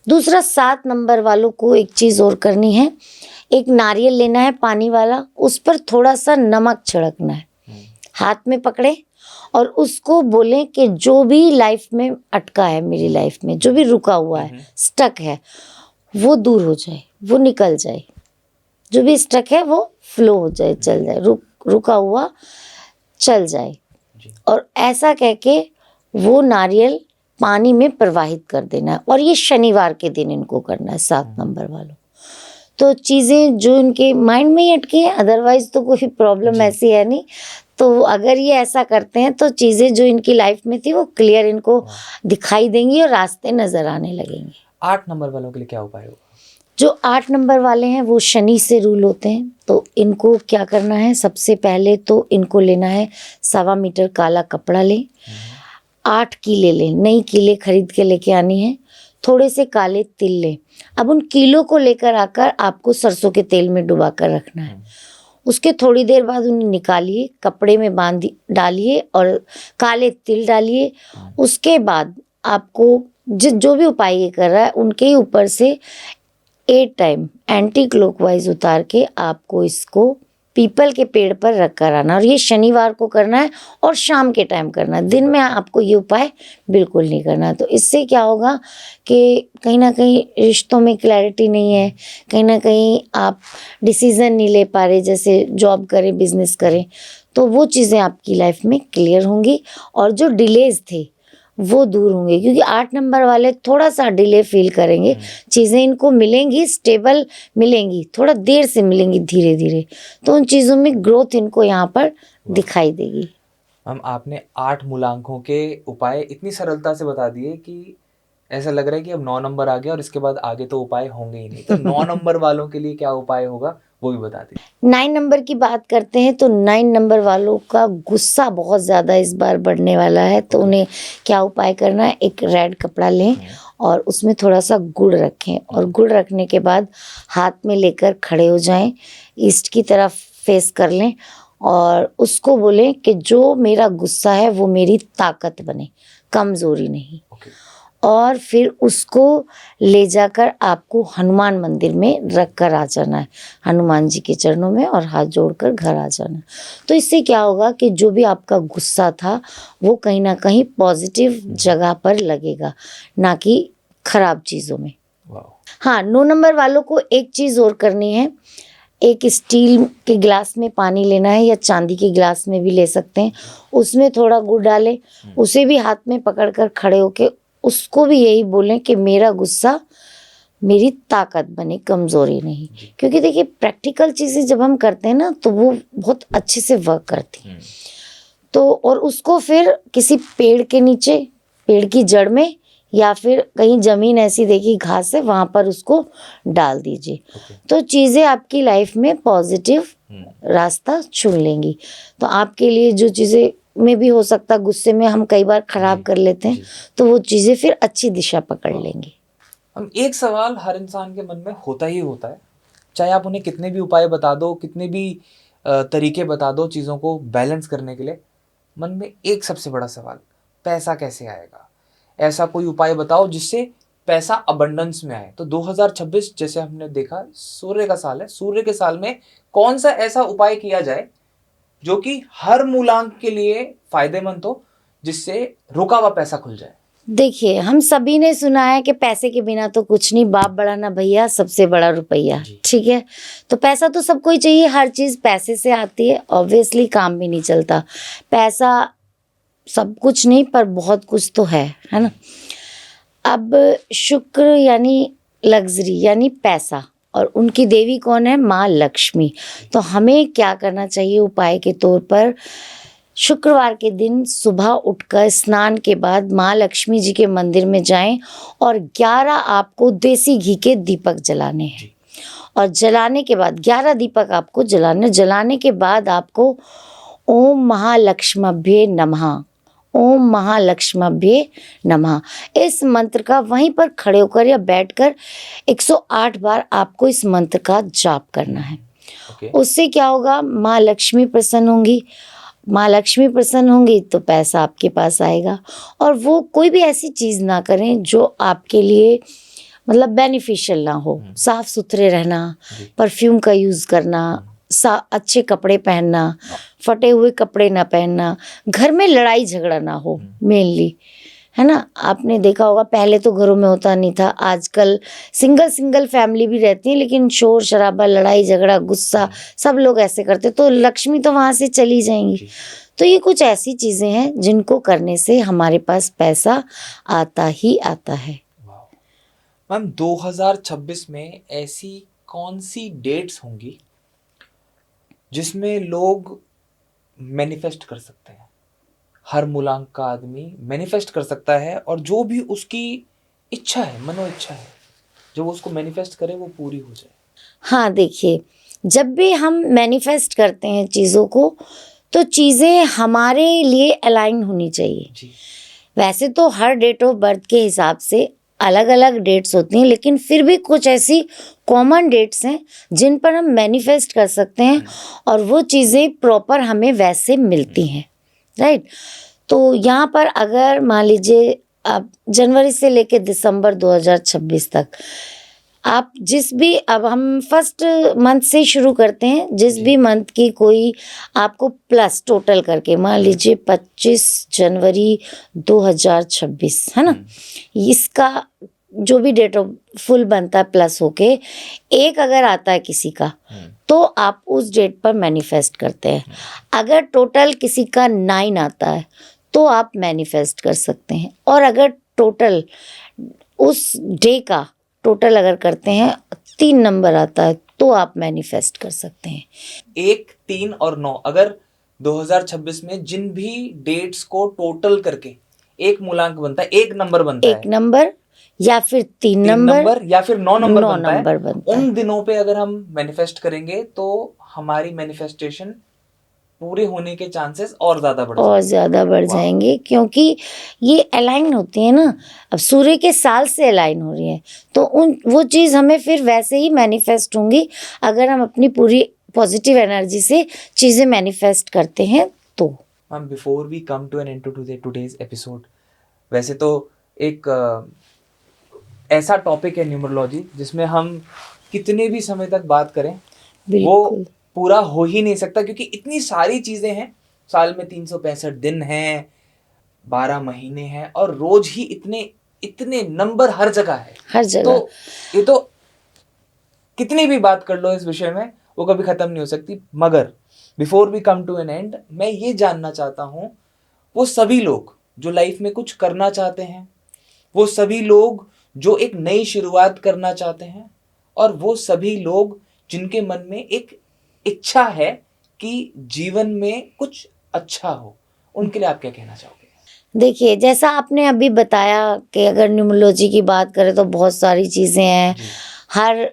दूसरा, 7 नंबर वालों को एक चीज़ और करनी है, एक नारियल लेना है पानी वाला, उस पर थोड़ा सा नमक छिड़कना है, हाथ में पकड़े और उसको बोलें कि जो भी लाइफ में अटका है, मेरी लाइफ में जो भी रुका हुआ है, स्टक है, वो दूर हो जाए, वो निकल जाए। जो भी स्टक है वो फ्लो हो जाए, चल जाए, रुका हुआ चल जाए। और ऐसा कह के वो नारियल पानी में प्रवाहित कर देना है। और ये शनिवार के दिन इनको करना है 7 नंबर वालों। तो चीज़ें जो इनके माइंड में ही अटकी हैं, अदरवाइज तो कोई प्रॉब्लम ऐसी है नहीं। तो अगर ये ऐसा करते हैं तो चीज़ें जो इनकी लाइफ में थी वो क्लियर इनको दिखाई देंगी और रास्ते नज़र आने लगेंगे। 8 नंबर वालों के लिए क्या उपाय होगा? जो 8 नंबर वाले हैं वो शनि से रूल होते हैं। तो इनको क्या करना है, सबसे पहले तो इनको लेना है 1.25 मीटर काला कपड़ा लें, 8 कीले लें, नई कीले खरीद के लेके आनी है, थोड़े से काले तिल लें। अब उन कीलों को लेकर आकर आपको सरसों के तेल में डुबा कर रखना है। उसके थोड़ी देर बाद उन्हें निकालिए, कपड़े में डालिए और काले तिल डालिए। उसके बाद आपको जो भी उपाय ये कर रहा है उनके ही ऊपर से 8 टाइम एंटी क्लॉकवाइज उतार के आपको इसको पीपल के पेड़ पर रख कर आना, और ये शनिवार को करना है और शाम के टाइम करना है। दिन में आपको ये उपाय बिल्कुल नहीं करना है। तो इससे क्या होगा कि कहीं ना कहीं रिश्तों में क्लैरिटी नहीं है, कहीं ना कहीं आप डिसीज़न नहीं ले पा रहे, जैसे जॉब करें बिजनेस करें, तो वो चीज़ें आपकी लाइफ में क्लियर होंगी और जो डिलेज थे वो दूर होंगे, क्योंकि 8 नंबर वाले थोड़ा सा डिले फील करेंगे। चीज़ें इनको मिलेंगी, स्टेबल मिलेंगी, थोड़ा देर से मिलेंगी, धीरे धीरे, तो उन चीज़ों में ग्रोथ इनको यहाँ पर दिखाई देगी। हम आपने 8 मूलांकों के उपाय इतनी सरलता से बता दिए कि ऐसा लग रहा है कि अब 9 नंबर आ गया और इसके बाद आगे तो उपाय होंगे ही नहीं। तो 9 नंबर वालों के लिए क्या उपाय होगा वो भी बता दीजिए। 9 नंबर की बात करते हैं तो 9 नंबर वालों का गुस्सा बहुत ज़्यादा इस बार बढ़ने वाला है। तो उन्हें क्या उपाय करना है, एक रेड कपड़ा लें और उसमें थोड़ा सा गुड़ रखें, और गुड़ रखने के बाद हाथ में लेकर खड़े हो जाएं, ईस्ट की तरफ फेस कर लें और उसको बोलें कि जो मेरा गुस्सा है वो मेरी ताकत बने, कमज़ोरी नहीं। और फिर उसको ले जाकर आपको हनुमान मंदिर में रख कर आ जाना है, हनुमान जी के चरणों में, और हाथ जोड़कर घर आ जाना है। तो इससे क्या होगा कि जो भी आपका गुस्सा था वो कहीं ना कहीं पॉजिटिव जगह पर लगेगा, ना कि खराब चीज़ों में। हाँ, 9 नंबर वालों को एक चीज़ और करनी है, एक स्टील के गिलास में पानी लेना है या चांदी के गिलास में भी ले सकते हैं, उसमें थोड़ा गुड़ डालें, उसे भी हाथ में पकड़कर खड़े होके उसको भी यही बोलें कि मेरा गुस्सा मेरी ताकत बने, कमज़ोरी नहीं। क्योंकि देखिए प्रैक्टिकल चीज़ें जब हम करते हैं ना तो वो बहुत अच्छे से वर्क करती हैं। तो और उसको फिर किसी पेड़ के नीचे, पेड़ की जड़ में, या फिर कहीं ज़मीन ऐसी देखी घास है वहाँ पर उसको डाल दीजिए। तो चीज़ें आपकी लाइफ में पॉजिटिव रास्ता चुन लेंगी। तो आपके लिए जो चीज़ें में भी हो सकता गुस्से में हम कई बार खराब कर लेते हैं, तो वो चीज़ें फिर अच्छी दिशा पकड़ लेंगी। हम एक सवाल हर इंसान के मन में होता ही होता है, चाहे आप उन्हें कितने भी उपाय बता दो, कितने भी तरीके बता दो चीज़ों को बैलेंस करने के लिए, मन में एक सबसे बड़ा सवाल, पैसा कैसे आएगा? ऐसा कोई उपाय बताओ जिससे पैसा अबंडेंस में आए। तो 2026 जैसे हमने देखा सूर्य का साल है, सूर्य के साल में कौन सा ऐसा उपाय किया जाए जो कि हर मूलांक के लिए फायदेमंद हो, जिससे रुका हुआ पैसा खुल जाए? देखिए, हम सभी ने सुना है कि पैसे के बिना तो कुछ नहीं, बाप बड़ा ना भैया, सबसे बड़ा रुपया। ठीक है, तो पैसा तो सबको ही चाहिए, हर चीज़ पैसे से आती है। ऑब्वियसली काम भी नहीं चलता, पैसा सब कुछ नहीं पर बहुत कुछ तो है ना। अब शुक्र यानी लग्जरी यानी पैसा, और उनकी देवी कौन है? माँ लक्ष्मी। तो हमें क्या करना चाहिए उपाय के तौर पर? शुक्रवार के दिन सुबह उठकर स्नान के बाद माँ लक्ष्मी जी के मंदिर में जाएं और 11 आपको देसी घी के दीपक जलाने हैं, और जलाने के बाद 11 दीपक आपको जलाने के बाद आपको ओम महालक्ष्म्यभ्ये नमः, ओम महालक्ष्म्यभ्ये नमः, इस मंत्र का वहीं पर खड़े होकर या बैठकर 108 बार आपको इस मंत्र का जाप करना है। उससे क्या होगा? माँ लक्ष्मी प्रसन्न होंगी, माँ लक्ष्मी प्रसन्न होंगी तो पैसा आपके पास आएगा। और वो कोई भी ऐसी चीज़ ना करें जो आपके लिए मतलब बेनिफिशियल ना हो। साफ सुथरे रहना, परफ्यूम का यूज़ करना, अच्छे कपड़े पहनना, फटे हुए कपड़े ना पहनना, घर में लड़ाई झगड़ा ना हो मेनली, है ना। आपने देखा होगा पहले तो घरों में होता नहीं था, आजकल सिंगल फैमिली भी रहती है लेकिन शोर शराबा, लड़ाई झगड़ा, गुस्सा सब लोग ऐसे करते, तो लक्ष्मी तो वहाँ से चली जाएंगी। तो ये कुछ ऐसी चीज़ें हैं जिनको करने से हमारे पास पैसा आता ही आता है। मैम 2026 में ऐसी कौन सी डेट्स होंगी जिसमें लोग मैनिफेस्ट कर सकते हैं? हर मूलांक का आदमी मैनिफेस्ट कर सकता है और जो भी उसकी इच्छा है, मनो इच्छा है, जो वो उसको मैनिफेस्ट करे वो पूरी हो जाए। हाँ, देखिए, जब भी हम मैनिफेस्ट करते हैं चीज़ों को तो चीज़ें हमारे लिए अलाइन होनी चाहिए जी। वैसे तो हर डेट ऑफ बर्थ के हिसाब से अलग अलग डेट्स होती हैं, लेकिन फिर भी कुछ ऐसी कॉमन डेट्स हैं जिन पर हम मैनिफेस्ट कर सकते हैं और वो चीज़ें प्रॉपर हमें वैसे मिलती हैं, राइट। तो यहाँ पर अगर मान लीजिए अब जनवरी से लेके दिसंबर 2026 तक आप जिस भी, अब हम फर्स्ट मंथ से शुरू करते हैं, जिस भी मंथ की कोई आपको प्लस टोटल करके मान लीजिए 25 जनवरी 2026 है ना, इसका जो भी डेट ऑफ फुल बनता है प्लस होके एक अगर आता है किसी का, तो आप उस डेट पर मैनिफेस्ट करते हैं। अगर टोटल किसी का 9 आता है तो आप मैनिफेस्ट कर सकते हैं, और अगर टोटल उस डे का टोटल अगर करते हैं 3 नंबर आता है तो आप मैनिफेस्ट कर सकते हैं। 1, 3 और 9 अगर 2026 में जिन भी डेट्स को टोटल करके एक मूलांक बनता है, एक नंबर बनता है, एक नंबर या फिर 3 नंबर या फिर 9 नंबर 9 बनता नंबर है, बनता है। उन दिनों पे अगर हम मैनिफेस्ट करेंगे तो हमारी मैनिफेस्टेशन पूरे होने के चांसेस और ज्यादा बढ़ और जाएंगे। ज़्यादा बढ़ वाह। जाएंगे, क्योंकि ये अलाइन होती है ना, अब सूर्य के साल से अलाइन हो रही है, तो उन वो चीज़ हमें फिर वैसे ही मैनिफेस्ट होंगी अगर हम अपनी पूरी पॉजिटिव एनर्जी से चीज़ें मैनिफेस्ट करते हैं तो। Ma'am, before we come to an end to today's episode, वैसे तो एक ऐसा टॉपिक है न्यूमरोलॉजी जिसमें हम कितने भी समय तक बात करें वो बिल्कुल पूरा हो ही नहीं सकता, क्योंकि इतनी सारी चीजें हैं। साल में 365 दिन हैं, 12 महीने हैं, और रोज ही इतने इतने नंबर हर जगह है। हर तो जगह। ये तो कितनी भी बात कर लो इस विषय में वो कभी खत्म नहीं हो सकती। मगर before we come to an end, मैं ये जानना चाहता हूँ, वो सभी लोग जो लाइफ में कुछ करना चाहते हैं, वो सभी लोग जो एक नई शुरुआत करना चाहते हैं, और वो सभी लोग जिनके मन में एक इच्छा है कि जीवन में कुछ अच्छा हो, उनके लिए आप क्या कहना चाहोगे? देखिए, जैसा आपने अभी बताया कि अगर न्यूमरोलॉजी की बात करें तो बहुत सारी चीज़ें हैं। हर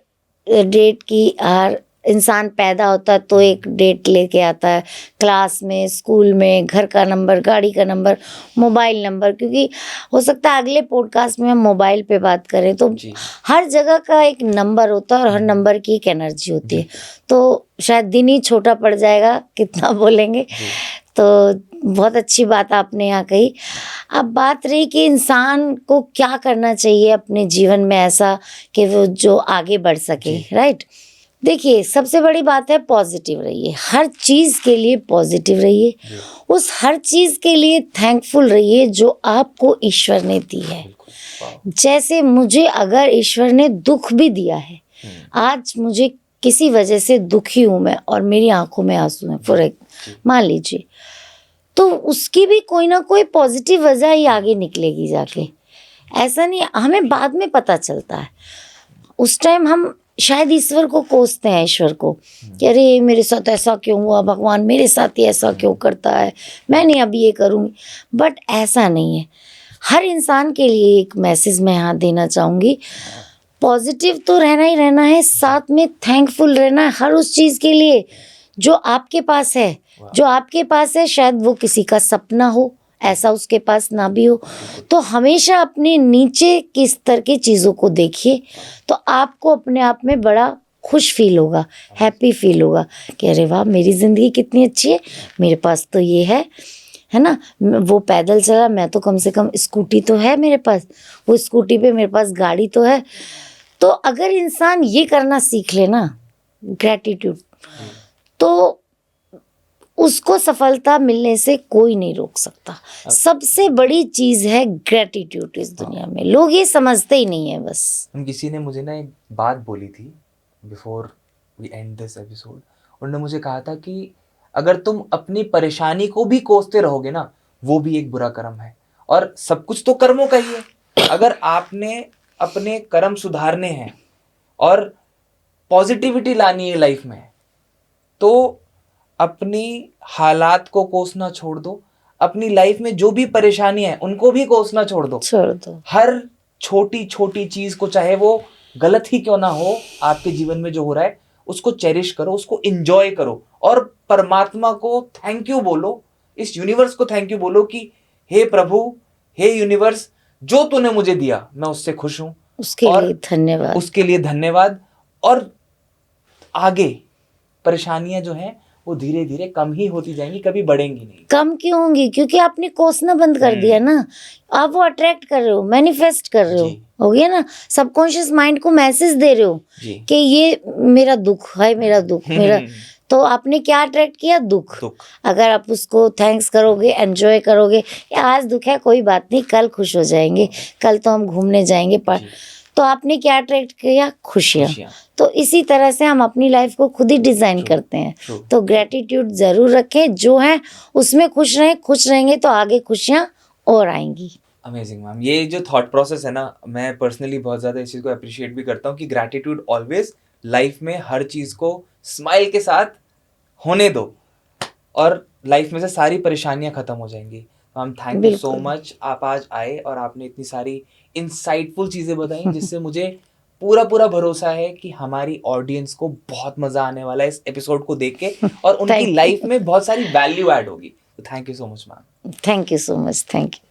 डेट की, हर इंसान पैदा होता है तो एक डेट लेके आता है, क्लास में, स्कूल में, घर का नंबर, गाड़ी का नंबर, मोबाइल नंबर, क्योंकि हो सकता है अगले पॉडकास्ट में हम मोबाइल पे बात करें तो जी। हर जगह का एक नंबर होता है और हर नंबर की एक एनर्जी होती है, तो शायद दिन ही छोटा पड़ जाएगा, कितना बोलेंगे। तो बहुत अच्छी बात आपने यहाँ कही। अब बात रही कि इंसान को क्या करना चाहिए अपने जीवन में ऐसा कि वो जो आगे बढ़ सके, राइट। देखिए, सबसे बड़ी बात है पॉजिटिव रहिए, हर चीज़ के लिए पॉजिटिव रहिए, उस हर चीज़ के लिए थैंकफुल रहिए जो आपको ईश्वर ने दी है। जैसे मुझे अगर ईश्वर ने दुख भी दिया है, आज मुझे किसी वजह से दुखी हूँ मैं और मेरी आंखों में आंसू हैं, फॉर मान लीजिए, तो उसकी भी कोई ना कोई पॉजिटिव वजह ही आगे निकलेगी जाके। ऐसा नहीं, हमें बाद में पता चलता है, उस टाइम हम शायद ईश्वर को कोसते हैं, ईश्वर को, कि अरे मेरे साथ ऐसा क्यों हुआ, भगवान मेरे साथ ही ऐसा क्यों करता है, मैं नहीं अभी ये करूँगी। बट ऐसा नहीं है। हर इंसान के लिए एक मैसेज मैं यहाँ देना चाहूँगी, पॉजिटिव तो रहना ही रहना है, साथ में थैंकफुल रहना है हर उस चीज़ के लिए जो आपके पास है। जो आपके पास है शायद वो किसी का सपना हो, ऐसा उसके पास ना भी हो, तो हमेशा अपने नीचे के स्तर की चीज़ों को देखिए, तो आपको अपने आप में बड़ा खुश फील होगा, हैप्पी फील होगा कि अरे वाह, मेरी ज़िंदगी कितनी अच्छी है, मेरे पास तो ये है ना। वो पैदल चला, मैं तो कम से कम स्कूटी तो है मेरे पास, वो स्कूटी पे मेरे पास गाड़ी तो है। तो अगर इंसान ये करना सीख लेना, ग्रैटिट्यूड, तो उसको सफलता मिलने से कोई नहीं रोक सकता। सबसे बड़ी चीज़ है ग्रैटिट्यूड इस दुनिया में, लोग ये समझते ही नहीं है बस। किसी ने मुझे ना एक बात बोली थी before we end this episode, उन्होंने मुझे कहा था कि अगर तुम अपनी परेशानी को भी कोसते रहोगे ना, वो भी एक बुरा कर्म है, और सब कुछ तो कर्मों का ही है। अगर आपने अपने कर्म सुधारने हैं और पॉजिटिविटी लानी है लाइफ में, तो अपनी हालात को कोसना छोड़ दो, अपनी लाइफ में जो भी परेशानी है उनको भी कोसना छोड़ दो। हर छोटी छोटी चीज को, चाहे वो गलत ही क्यों ना हो, आपके जीवन में जो हो रहा है उसको चेरिश करो, उसको एंजॉय करो, और परमात्मा को थैंक यू बोलो, इस यूनिवर्स को थैंक यू बोलो कि हे प्रभु, हे यूनिवर्स, जो तूने मुझे दिया मैं उससे खुश हूं, उसके लिए धन्यवाद, उसके लिए धन्यवाद। और आगे परेशानियां जो हैं वो धीरे धीरे कम ही होती जाएंगी, कभी बढ़ेंगी नहीं। कम क्यों होंगी? क्योंकि आपने कोसना बंद कर दिया ना, आप वो अट्रैक्ट कर रहे हो, मैनिफेस्ट कर रहे जी। हो गया ना, सबकॉन्शियस माइंड को मैसेज दे रहे हो जी। कि ये मेरा दुख है, मेरा दुख मेरा, तो आपने क्या अट्रैक्ट किया? दुख। अगर आप उसको थैंक्स करोगे, एंजॉय करोगे, आज दुख है कोई बात नहीं, कल खुश हो जाएंगे, कल तो हम घूमने जाएंगे, पर तो आपने क्या अट्रैक्ट किया? खुशियाँ। तो इसी तरह से हम अपनी लाइफ को खुद ही डिजाइन करते हैं। तो ग्रेटिट्यूड जरूर रखें, जो है उसमें खुश रहें, खुश रहेंगे तो आगे खुशियाँ और आएंगी। अमेजिंग मैम, ये जो थॉट प्रोसेस है ना, मैं पर्सनली बहुत ज़्यादा इस चीज़ को अप्रिशिएट भी करता हूँ कि ग्रैटिट्यूड ऑलवेज लाइफ में हर चीज़ को स्माइल के साथ होने दो और लाइफ में से सारी परेशानियाँ ख़त्म हो जाएंगी। Ma'am thank you so much, आप आज आए और आपने इतनी सारी इंसाइटफुल चीज़ें बताई जिससे मुझे पूरा भरोसा है कि हमारी ऑडियंस को बहुत मज़ा आने वाला है इस एपिसोड को देख के और उनकी लाइफ में बहुत सारी वैल्यू ऐड होगी। तो thank you so much ma'am. Thank you so much, thank you.